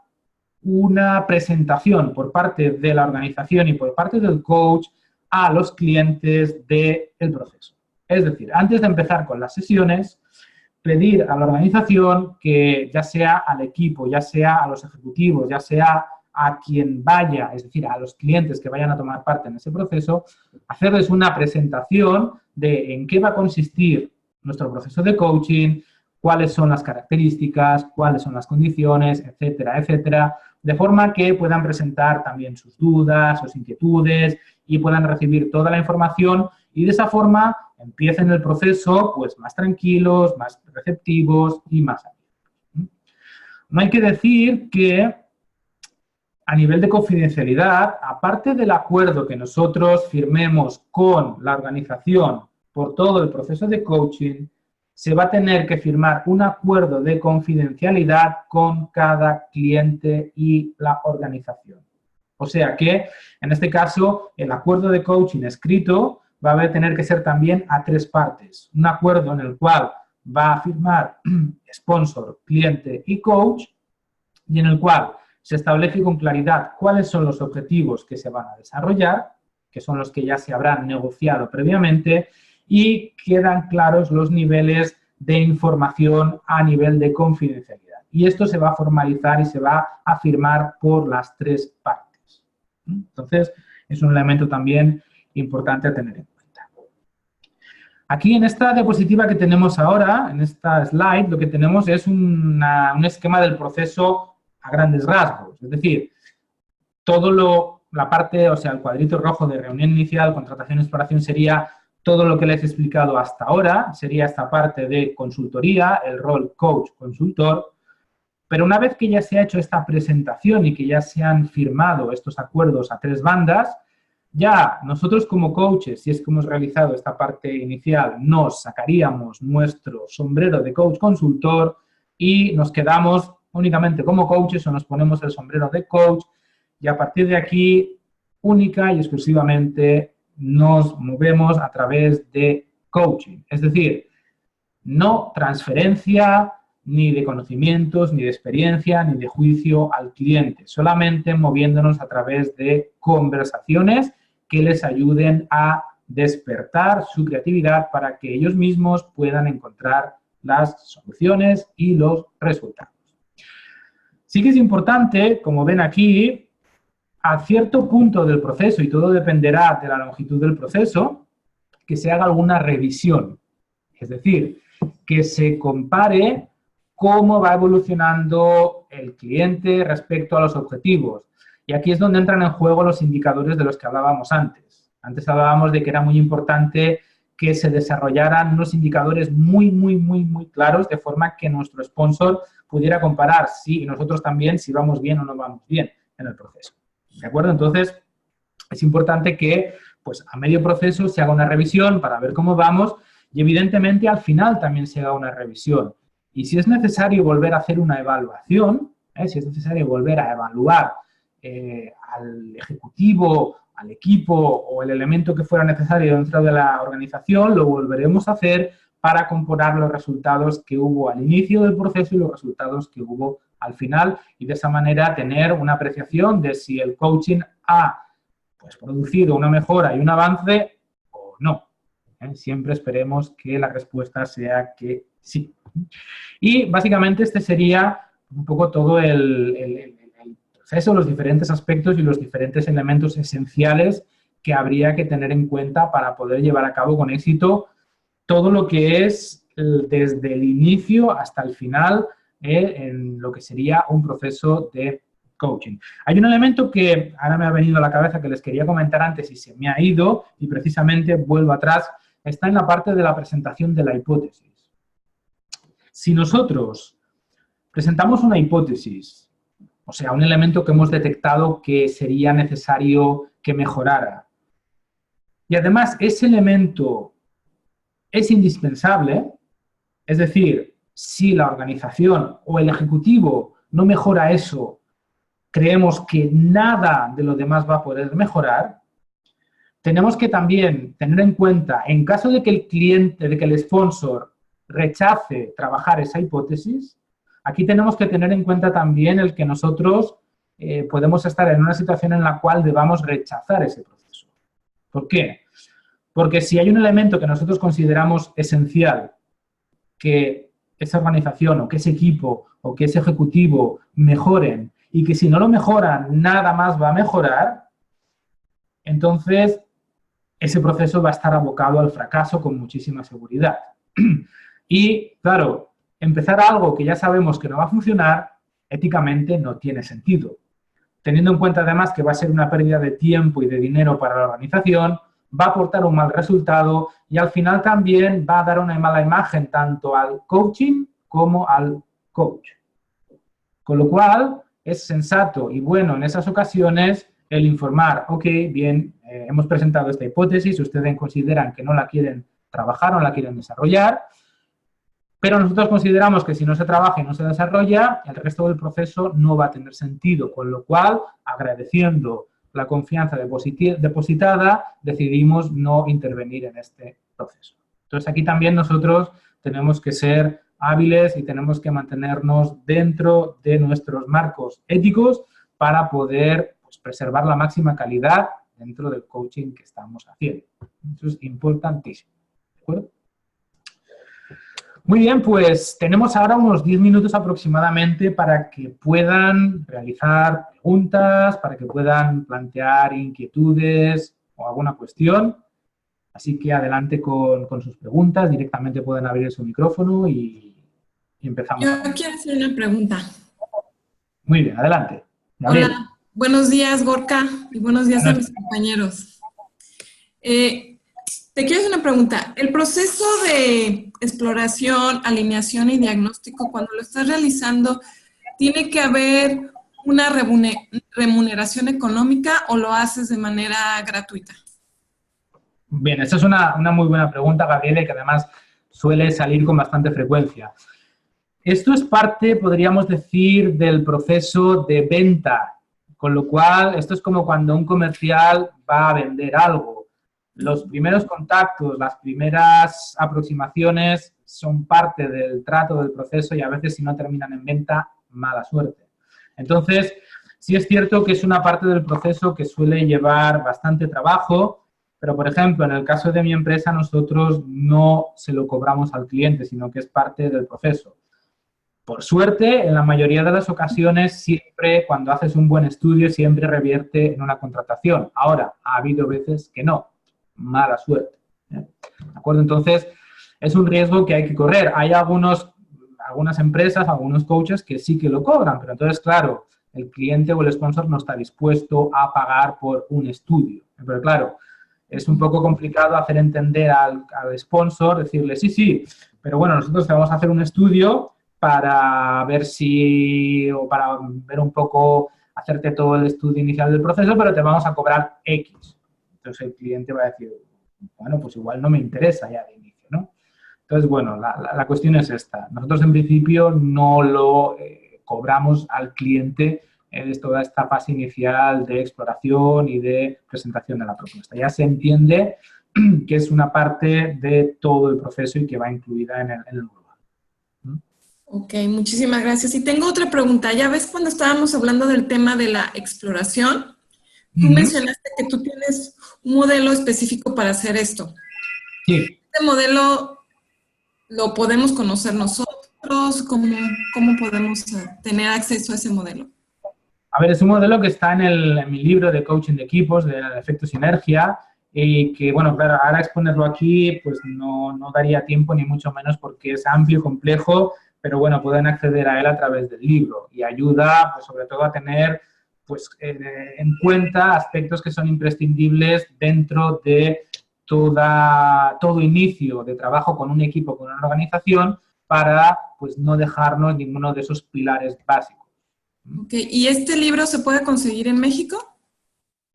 una presentación por parte de la organización y por parte del coach a los clientes del proceso. Es decir, antes de empezar con las sesiones, pedir a la organización que ya sea al equipo, ya sea a los ejecutivos, ya sea a quien vaya, es decir, a los clientes que vayan a tomar parte en ese proceso, hacerles una presentación de en qué va a consistir nuestro proceso de coaching, cuáles son las características, cuáles son las condiciones, etcétera, etcétera, de forma que puedan presentar también sus dudas, sus inquietudes y puedan recibir toda la información y de esa forma empiecen el proceso pues más tranquilos, más receptivos y más abiertos. No hay que decir que a nivel de confidencialidad, aparte del acuerdo que nosotros firmemos con la organización por todo el proceso de coaching, se va a tener que firmar un acuerdo de confidencialidad con cada cliente y la organización. O sea que, en este caso, el acuerdo de coaching escrito va a tener que ser también a 3 partes. Un acuerdo en el cual va a firmar sponsor, cliente y coach, y en el cual se establece con claridad cuáles son los objetivos que se van a desarrollar, que son los que ya se habrán negociado previamente, y quedan claros los niveles de información a nivel de confidencialidad. Y esto se va a formalizar y se va a firmar por las 3 partes. Entonces, es un elemento también importante a tener en cuenta. Aquí en esta diapositiva que tenemos ahora, en esta slide, lo que tenemos es un esquema del proceso a grandes rasgos. Es decir, la parte, o sea, el cuadrito rojo de reunión inicial, contratación y exploración sería todo lo que les he explicado hasta ahora, sería esta parte de consultoría, el rol coach-consultor, pero una vez que ya se ha hecho esta presentación y que ya se han firmado estos acuerdos a 3 bandas, ya nosotros como coaches, si es que hemos realizado esta parte inicial, nos sacaríamos nuestro sombrero de coach-consultor y nos quedamos únicamente como coaches o nos ponemos el sombrero de coach y a partir de aquí, única y exclusivamente, nos movemos a través de coaching. Es decir, no transferencia ni de conocimientos, ni de experiencia, ni de juicio al cliente. Solamente moviéndonos a través de conversaciones que les ayuden a despertar su creatividad para que ellos mismos puedan encontrar las soluciones y los resultados. Sí que es importante, como ven aquí, a cierto punto del proceso, y todo dependerá de la longitud del proceso, que se haga alguna revisión. Es decir, que se compare cómo va evolucionando el cliente respecto a los objetivos. Y aquí es donde entran en juego los indicadores de los que hablábamos antes. Antes hablábamos de que era muy importante que se desarrollaran unos indicadores muy claros, de forma que nuestro sponsor pudiera comparar y nosotros también si vamos bien o no vamos bien en el proceso. ¿De acuerdo? Entonces, es importante que pues, a medio proceso se haga una revisión para ver cómo vamos y, evidentemente, al final también se haga una revisión. Y si es necesario volver a hacer una evaluación, si es necesario volver a evaluar al ejecutivo, al equipo o el elemento que fuera necesario dentro de la organización, lo volveremos a hacer para comparar los resultados que hubo al inicio del proceso y los resultados que hubo al final, y de esa manera tener una apreciación de si el coaching ha pues, producido una mejora y un avance o no. Siempre esperemos que la respuesta sea que sí. Y básicamente este sería un poco todo el proceso, los diferentes aspectos y los diferentes elementos esenciales que habría que tener en cuenta para poder llevar a cabo con éxito todo lo que es desde el inicio hasta el final en lo que sería un proceso de coaching. Hay un elemento que ahora me ha venido a la cabeza que les quería comentar antes y se me ha ido, y precisamente vuelvo atrás, está en la parte de la presentación de la hipótesis. Si nosotros presentamos una hipótesis, o sea, un elemento que hemos detectado que sería necesario que mejorara, y además ese elemento es indispensable, es decir, si la organización o el ejecutivo no mejora eso, creemos que nada de lo demás va a poder mejorar, tenemos que también tener en cuenta, en caso de que el cliente, de que el sponsor rechace trabajar esa hipótesis, aquí tenemos que tener en cuenta también el que nosotros podemos estar en una situación en la cual debamos rechazar ese proceso. ¿Por qué? Porque si hay un elemento que nosotros consideramos esencial, que esa organización o que ese equipo o que ese ejecutivo mejoren, y que si no lo mejoran, nada más va a mejorar, entonces ese proceso va a estar abocado al fracaso con muchísima seguridad. Y, claro, empezar algo que ya sabemos que no va a funcionar, éticamente no tiene sentido. Teniendo en cuenta además que va a ser una pérdida de tiempo y de dinero para la organización, va a aportar un mal resultado y al final también va a dar una mala imagen tanto al coaching como al coach. Con lo cual, es sensato y bueno en esas ocasiones el informar, ok, bien, hemos presentado esta hipótesis, ustedes consideran que no la quieren trabajar, no la quieren desarrollar, pero nosotros consideramos que si no se trabaja y no se desarrolla, el resto del proceso no va a tener sentido, con lo cual, agradeciendo la confianza depositada, decidimos no intervenir en este proceso. Entonces, aquí también nosotros tenemos que ser hábiles y tenemos que mantenernos dentro de nuestros marcos éticos para poder pues, preservar la máxima calidad dentro del coaching que estamos haciendo. Eso es importantísimo. ¿De acuerdo? Muy bien, pues tenemos ahora unos 10 minutos aproximadamente para que puedan realizar preguntas, para que puedan plantear inquietudes o alguna cuestión. Así que adelante con sus preguntas, directamente pueden abrir su micrófono y empezamos. Yo quiero hacer una pregunta. Muy bien, adelante. Gabriel. Hola, buenos días Gorka y buenos días a mis compañeros. Te quiero hacer una pregunta. El proceso de exploración, alineación y diagnóstico, cuando lo estás realizando, ¿tiene que haber una remuneración económica o lo haces de manera gratuita? Bien, esa es una muy buena pregunta, Gabriela, y que además suele salir con bastante frecuencia. Esto es parte, podríamos decir, del proceso de venta, con lo cual esto es como cuando un comercial va a vender algo. Los primeros contactos, las primeras aproximaciones son parte del trato del proceso y a veces si no terminan en venta, mala suerte. Entonces, sí es cierto que es una parte del proceso que suele llevar bastante trabajo, pero por ejemplo, en el caso de mi empresa nosotros no se lo cobramos al cliente, sino que es parte del proceso. Por suerte, en la mayoría de las ocasiones, siempre cuando haces un buen estudio, siempre revierte en una contratación. Ahora, ha habido veces que no. Mala suerte. ¿De acuerdo? Entonces, es un riesgo que hay que correr. Hay algunas empresas, algunos coaches que sí que lo cobran, pero entonces, claro, el cliente o el sponsor no está dispuesto a pagar por un estudio. Pero claro, es un poco complicado hacer entender al sponsor, decirle, sí, pero bueno, nosotros te vamos a hacer un estudio para ver o para ver un poco, hacerte todo el estudio inicial del proceso, pero te vamos a cobrar X. Entonces el cliente va a decir, bueno, pues igual no me interesa ya de inicio, ¿no? Entonces, bueno, la cuestión es esta. Nosotros en principio no lo cobramos al cliente es toda esta fase inicial de exploración y de presentación de la propuesta. Ya se entiende que es una parte de todo el proceso y que va incluida en el global. Ok, muchísimas gracias. Y tengo otra pregunta. Ya ves, cuando estábamos hablando del tema de la exploración, tú mencionaste que tú tienes un modelo específico para hacer esto. Sí. ¿Este modelo lo podemos conocer nosotros? ¿Cómo podemos tener acceso a ese modelo? A ver, es un modelo que está en mi libro de coaching de equipos, de efecto sinergia, y que, bueno, claro, ahora exponerlo aquí pues no daría tiempo ni mucho menos porque es amplio y complejo, pero bueno, pueden acceder a él a través del libro y ayuda pues sobre todo a tener pues en cuenta aspectos que son imprescindibles dentro de todo inicio de trabajo con un equipo, con una organización, para pues no dejarnos ninguno de esos pilares básicos. Okay. ¿Y este libro se puede conseguir en México?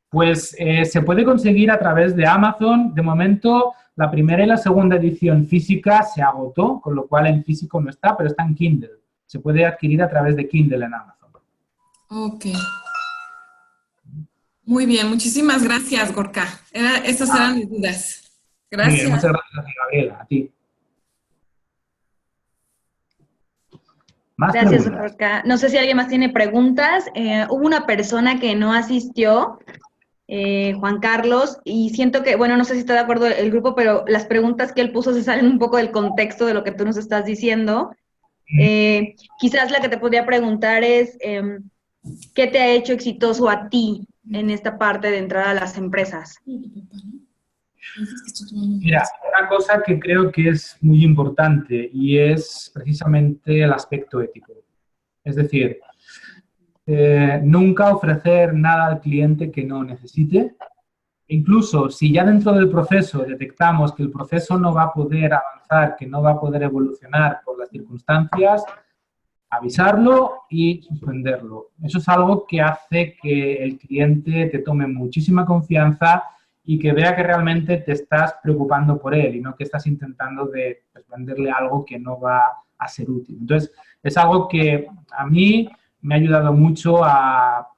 Pues se puede conseguir a través de Amazon. De momento, la primera y la segunda edición física se agotó, con lo cual en físico no está, pero está en Kindle. Se puede adquirir a través de Kindle en Amazon. Ok. Muy bien, muchísimas gracias, Gorka. Estas eran mis dudas. Gracias. Muy bien, muchas gracias a ti, Gabriela, a ti. Gracias, Gorka. No sé si alguien más tiene preguntas. Hubo una persona que no asistió, Juan Carlos, y siento que, bueno, no sé si está de acuerdo el grupo, pero las preguntas que él puso se salen un poco del contexto de lo que tú nos estás diciendo. Quizás la que te podría preguntar es, ¿qué te ha hecho exitoso a ti en esta parte de entrar a las empresas? Mira, una cosa que creo que es muy importante y es precisamente el aspecto ético. Es decir, nunca ofrecer nada al cliente que no necesite. Incluso si ya dentro del proceso detectamos que el proceso no va a poder avanzar, que no va a poder evolucionar por las circunstancias, avisarlo y suspenderlo. Eso es algo que hace que el cliente te tome muchísima confianza y que vea que realmente te estás preocupando por él y no que estás intentando de venderle algo que no va a ser útil. Entonces, es algo que a mí me ha ayudado mucho a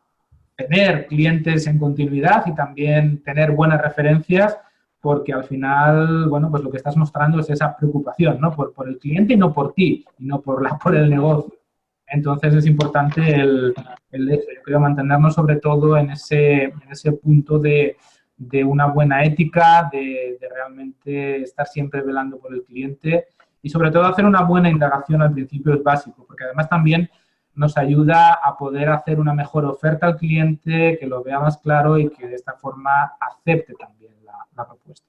tener clientes en continuidad y también tener buenas referencias, porque al final, bueno, pues lo que estás mostrando es esa preocupación, ¿no? Por el cliente y no por ti, y no por el negocio. Entonces es importante el hecho, yo creo, mantenernos sobre todo en ese punto de una buena ética, de realmente estar siempre velando por el cliente y sobre todo hacer una buena indagación al principio es básico, porque además también nos ayuda a poder hacer una mejor oferta al cliente, que lo vea más claro y que de esta forma acepte también la propuesta.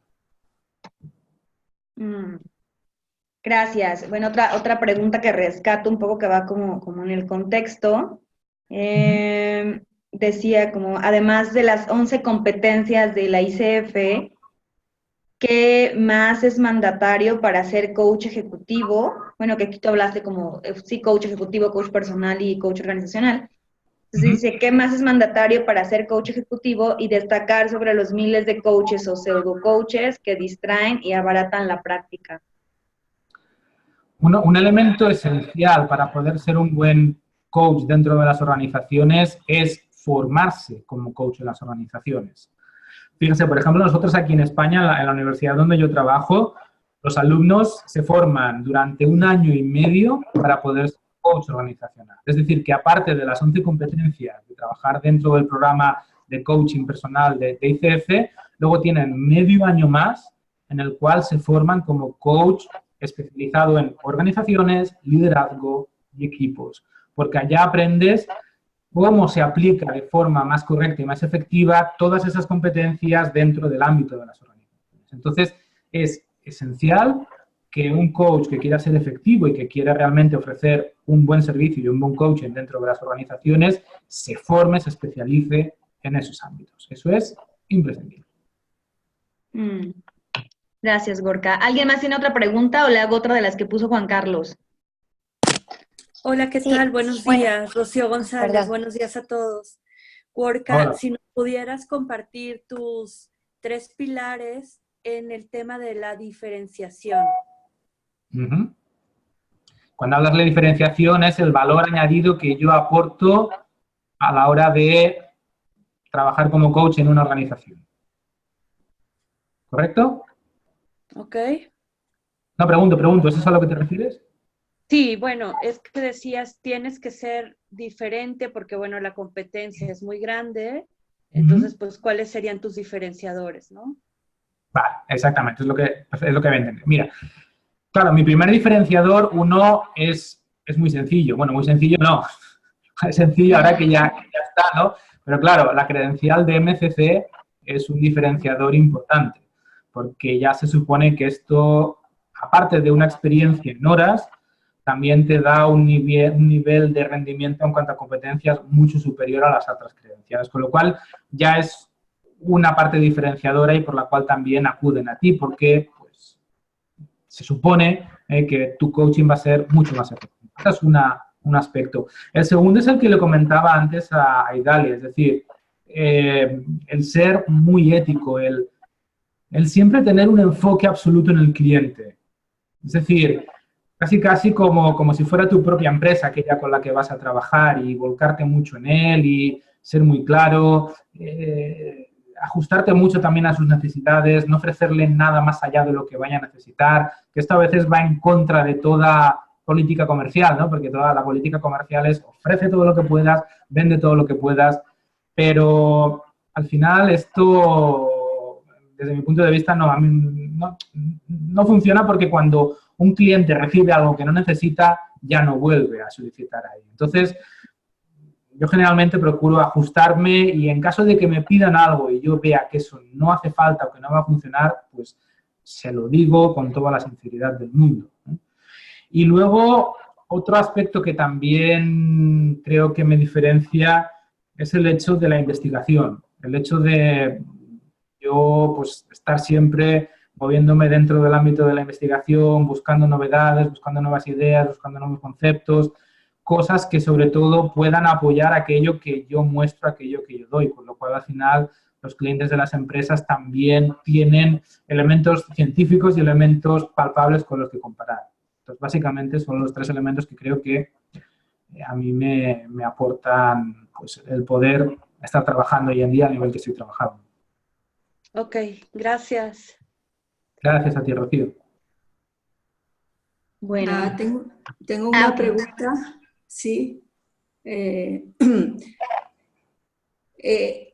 Gracias. Bueno, otra pregunta que rescato un poco que va como en el contexto. Decía como, además de las 11 competencias de la ICF, ¿qué más es mandatario para ser coach ejecutivo? Bueno, que aquí tú hablaste como, sí, coach ejecutivo, coach personal y coach organizacional. Entonces dice, ¿qué más es mandatario para ser coach ejecutivo y destacar sobre los miles de coaches o pseudo coaches que distraen y abaratan la práctica? Un elemento esencial para poder ser un buen coach dentro de las organizaciones es formarse como coach en las organizaciones. Fíjense, por ejemplo, nosotros aquí en España, en la universidad donde yo trabajo, los alumnos se forman durante 1 año y medio para poder ser coach organizacional. Es decir, que aparte de las 11 competencias de trabajar dentro del programa de coaching personal de ICF, luego tienen medio año más en el cual se forman como coach especializado en organizaciones, liderazgo y equipos. Porque allá aprendes cómo se aplica de forma más correcta y más efectiva todas esas competencias dentro del ámbito de las organizaciones. Entonces, es esencial que un coach que quiera ser efectivo y que quiera realmente ofrecer un buen servicio y un buen coaching dentro de las organizaciones, se forme, se especialice en esos ámbitos. Eso es imprescindible. Gracias, Gorka. ¿Alguien más tiene otra pregunta o le hago otra de las que puso Juan Carlos? Hola, ¿qué tal? Buenos días, Rocío González. Perdón. Buenos días a todos. Gorka, si nos pudieras compartir tus 3 pilares en el tema de la diferenciación. Cuando hablas de diferenciación es el valor añadido que yo aporto a la hora de trabajar como coach en una organización. ¿Correcto? Ok. No, pregunto, ¿es eso a lo que te refieres? Sí, bueno, es que decías, tienes que ser diferente porque, bueno, la competencia es muy grande. Entonces, pues, ¿cuáles serían tus diferenciadores, no? Vale, exactamente, es lo que voy a entender. Mira, claro, mi primer diferenciador, uno, es muy sencillo. Bueno, muy sencillo no. Es sencillo ahora que ya está, ¿no? Pero claro, la credencial de MCC es un diferenciador importante, porque ya se supone que esto, aparte de una experiencia en horas, también te da un nivel de rendimiento en cuanto a competencias mucho superior a las otras credenciales, con lo cual ya es una parte diferenciadora y por la cual también acuden a ti, porque pues, se supone que tu coaching va a ser mucho más efectivo. Este es un aspecto. El segundo es el que le comentaba antes a Idalia, es decir, el ser muy ético, el siempre tener un enfoque absoluto en el cliente. Es decir, casi como si fuera tu propia empresa, aquella con la que vas a trabajar, y volcarte mucho en él y ser muy claro, ajustarte mucho también a sus necesidades, no ofrecerle nada más allá de lo que vaya a necesitar, que esto a veces va en contra de toda política comercial, ¿no? Porque toda la política comercial es ofrece todo lo que puedas, vende todo lo que puedas, pero al final esto, desde mi punto de vista, no funciona, porque cuando un cliente recibe algo que no necesita, ya no vuelve a solicitar ahí. Entonces, yo generalmente procuro ajustarme, y en caso de que me pidan algo y yo vea que eso no hace falta o que no va a funcionar, pues se lo digo con toda la sinceridad del mundo, ¿no? Y luego, otro aspecto que también creo que me diferencia es el hecho de la investigación, el hecho de yo pues estar siempre moviéndome dentro del ámbito de la investigación, buscando novedades, buscando nuevas ideas, buscando nuevos conceptos, cosas que sobre todo puedan apoyar aquello que yo muestro, aquello que yo doy, con lo cual al final los clientes de las empresas también tienen elementos científicos y elementos palpables con los que comparar. Entonces, básicamente son los tres elementos que creo que a mí me aportan pues, el poder estar trabajando hoy en día a nivel que estoy trabajando. Ok, gracias. Gracias a ti, Rocío. Bueno. Tengo una ok. pregunta. Sí.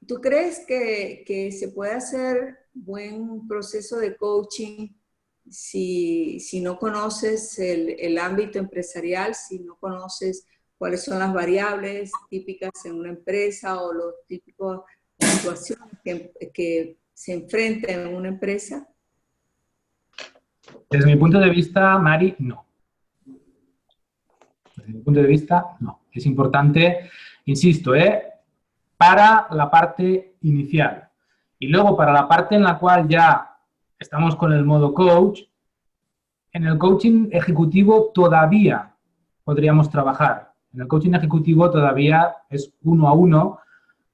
¿Tú crees que se puede hacer buen proceso de coaching si no conoces el ámbito empresarial, si no conoces cuáles son las variables típicas en una empresa o los típicos situaciones que se enfrentan en una empresa? Desde mi punto de vista, Mari, no. Desde mi punto de vista, no. Es importante, insisto, para la parte inicial. Y luego para la parte en la cual ya estamos con el modo coach, en el coaching ejecutivo todavía podríamos trabajar. En el coaching ejecutivo todavía es 1 a 1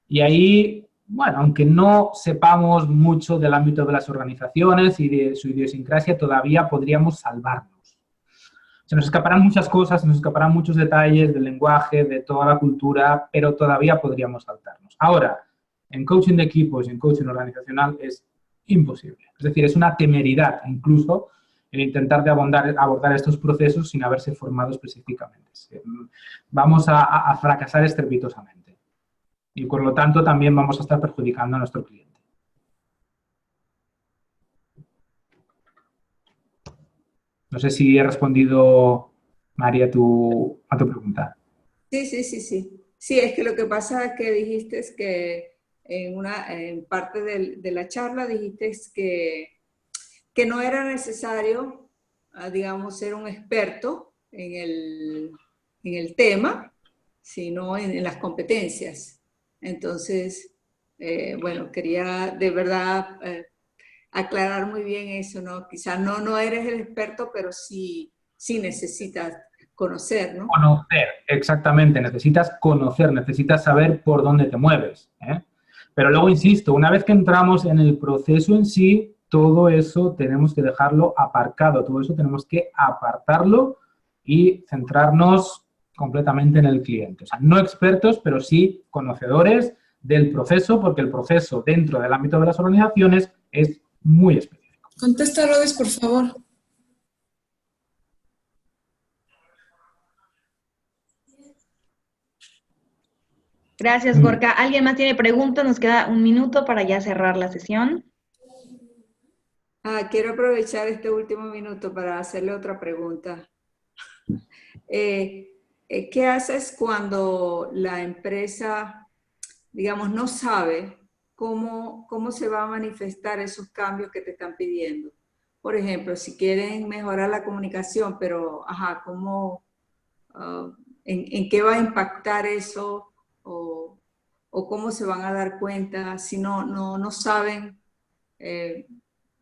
y ahí, bueno, aunque no sepamos mucho del ámbito de las organizaciones y de su idiosincrasia, todavía podríamos salvarnos. Se nos escaparán muchas cosas, se nos escaparán muchos detalles del lenguaje, de toda la cultura, pero todavía podríamos saltarnos. Ahora, en coaching de equipos y en coaching organizacional es imposible. Es decir, es una temeridad incluso el intentar de abordar estos procesos sin haberse formado específicamente. Vamos a fracasar estrepitosamente. Y por lo tanto también vamos a estar perjudicando a nuestro cliente. No sé si he respondido, María, a tu pregunta. Sí. Sí, es que lo que pasa es que dijiste es que en parte de la charla dijiste que no era necesario, digamos, ser un experto en el tema, sino en las competencias. Entonces, bueno, quería de verdad aclarar muy bien eso, ¿no? Quizás no eres el experto, pero sí necesitas conocer, ¿no? Conocer, exactamente. Necesitas conocer, necesitas saber por dónde te mueves, ¿eh? Pero luego, insisto, una vez que entramos en el proceso en sí, todo eso tenemos que dejarlo aparcado, todo eso tenemos que apartarlo y centrarnos completamente en el cliente. O sea, no expertos, pero sí conocedores del proceso, porque el proceso dentro del ámbito de las organizaciones es muy específico. Contesta, Rodis, por favor. Gracias, Gorka. ¿Alguien más tiene preguntas? Nos queda un minuto para ya cerrar la sesión. Quiero aprovechar este último minuto para hacerle otra pregunta. ¿Qué haces cuando la empresa, digamos, no sabe cómo se va a manifestar esos cambios que te están pidiendo? Por ejemplo, si quieren mejorar la comunicación, pero, ¿cómo, en qué va a impactar eso? O cómo se van a dar cuenta si no saben.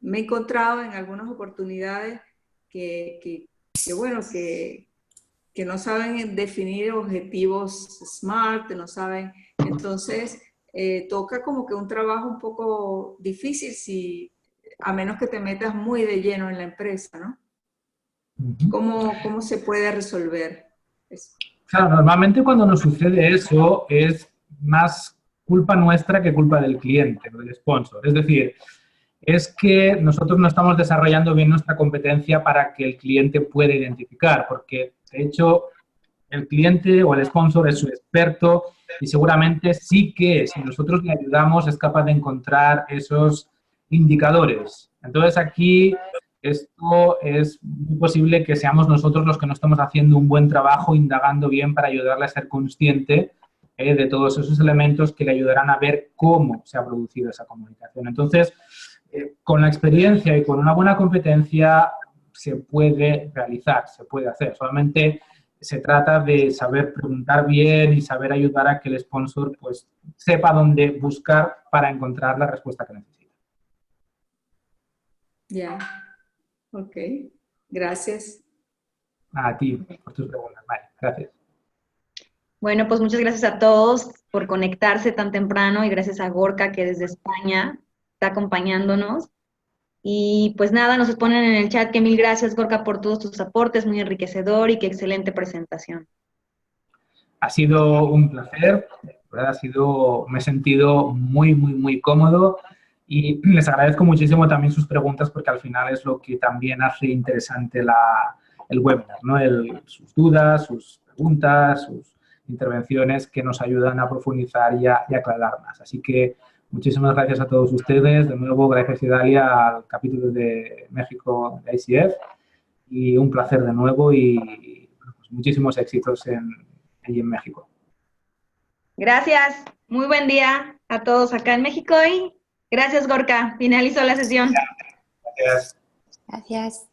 Me he encontrado en algunas oportunidades que no saben definir objetivos SMART, no saben. Entonces, toca como que un trabajo un poco difícil, a menos que te metas muy de lleno en la empresa, ¿no? ¿Cómo se puede resolver eso? Claro, normalmente cuando nos sucede eso es más culpa nuestra que culpa del cliente o del sponsor. Es decir, es que nosotros no estamos desarrollando bien nuestra competencia para que el cliente pueda identificar, porque de hecho el cliente o el sponsor es su experto y seguramente sí que si nosotros le ayudamos es capaz de encontrar esos indicadores. Entonces aquí esto es muy posible que seamos nosotros los que no estamos haciendo un buen trabajo indagando bien para ayudarle a ser consciente de todos esos elementos que le ayudarán a ver cómo se ha producido esa comunicación. Entonces, con la experiencia y con una buena competencia se puede realizar, se puede hacer. Solamente se trata de saber preguntar bien y saber ayudar a que el sponsor pues, sepa dónde buscar para encontrar la respuesta que necesita. Ya, ok. Gracias. A ti por tus preguntas. Vale, gracias. Bueno, pues muchas gracias a todos por conectarse tan temprano y gracias a Gorka que desde España está acompañándonos. Y pues nada, nos ponen en el chat que mil gracias, Gorka, por todos tus aportes, muy enriquecedor y qué excelente presentación. Ha sido un placer, ¿verdad? Me he sentido muy, muy, muy cómodo y les agradezco muchísimo también sus preguntas porque al final es lo que también hace interesante el webinar, ¿no? Sus dudas, sus preguntas, sus intervenciones que nos ayudan a profundizar y a aclarar más. Así que muchísimas gracias a todos ustedes. De nuevo, gracias, Idalia, al capítulo de México de ICF. Y un placer de nuevo y pues, muchísimos éxitos allí en México. Gracias. Muy buen día a todos acá en México y gracias, Gorka. Finalizó la sesión. Gracias. Gracias.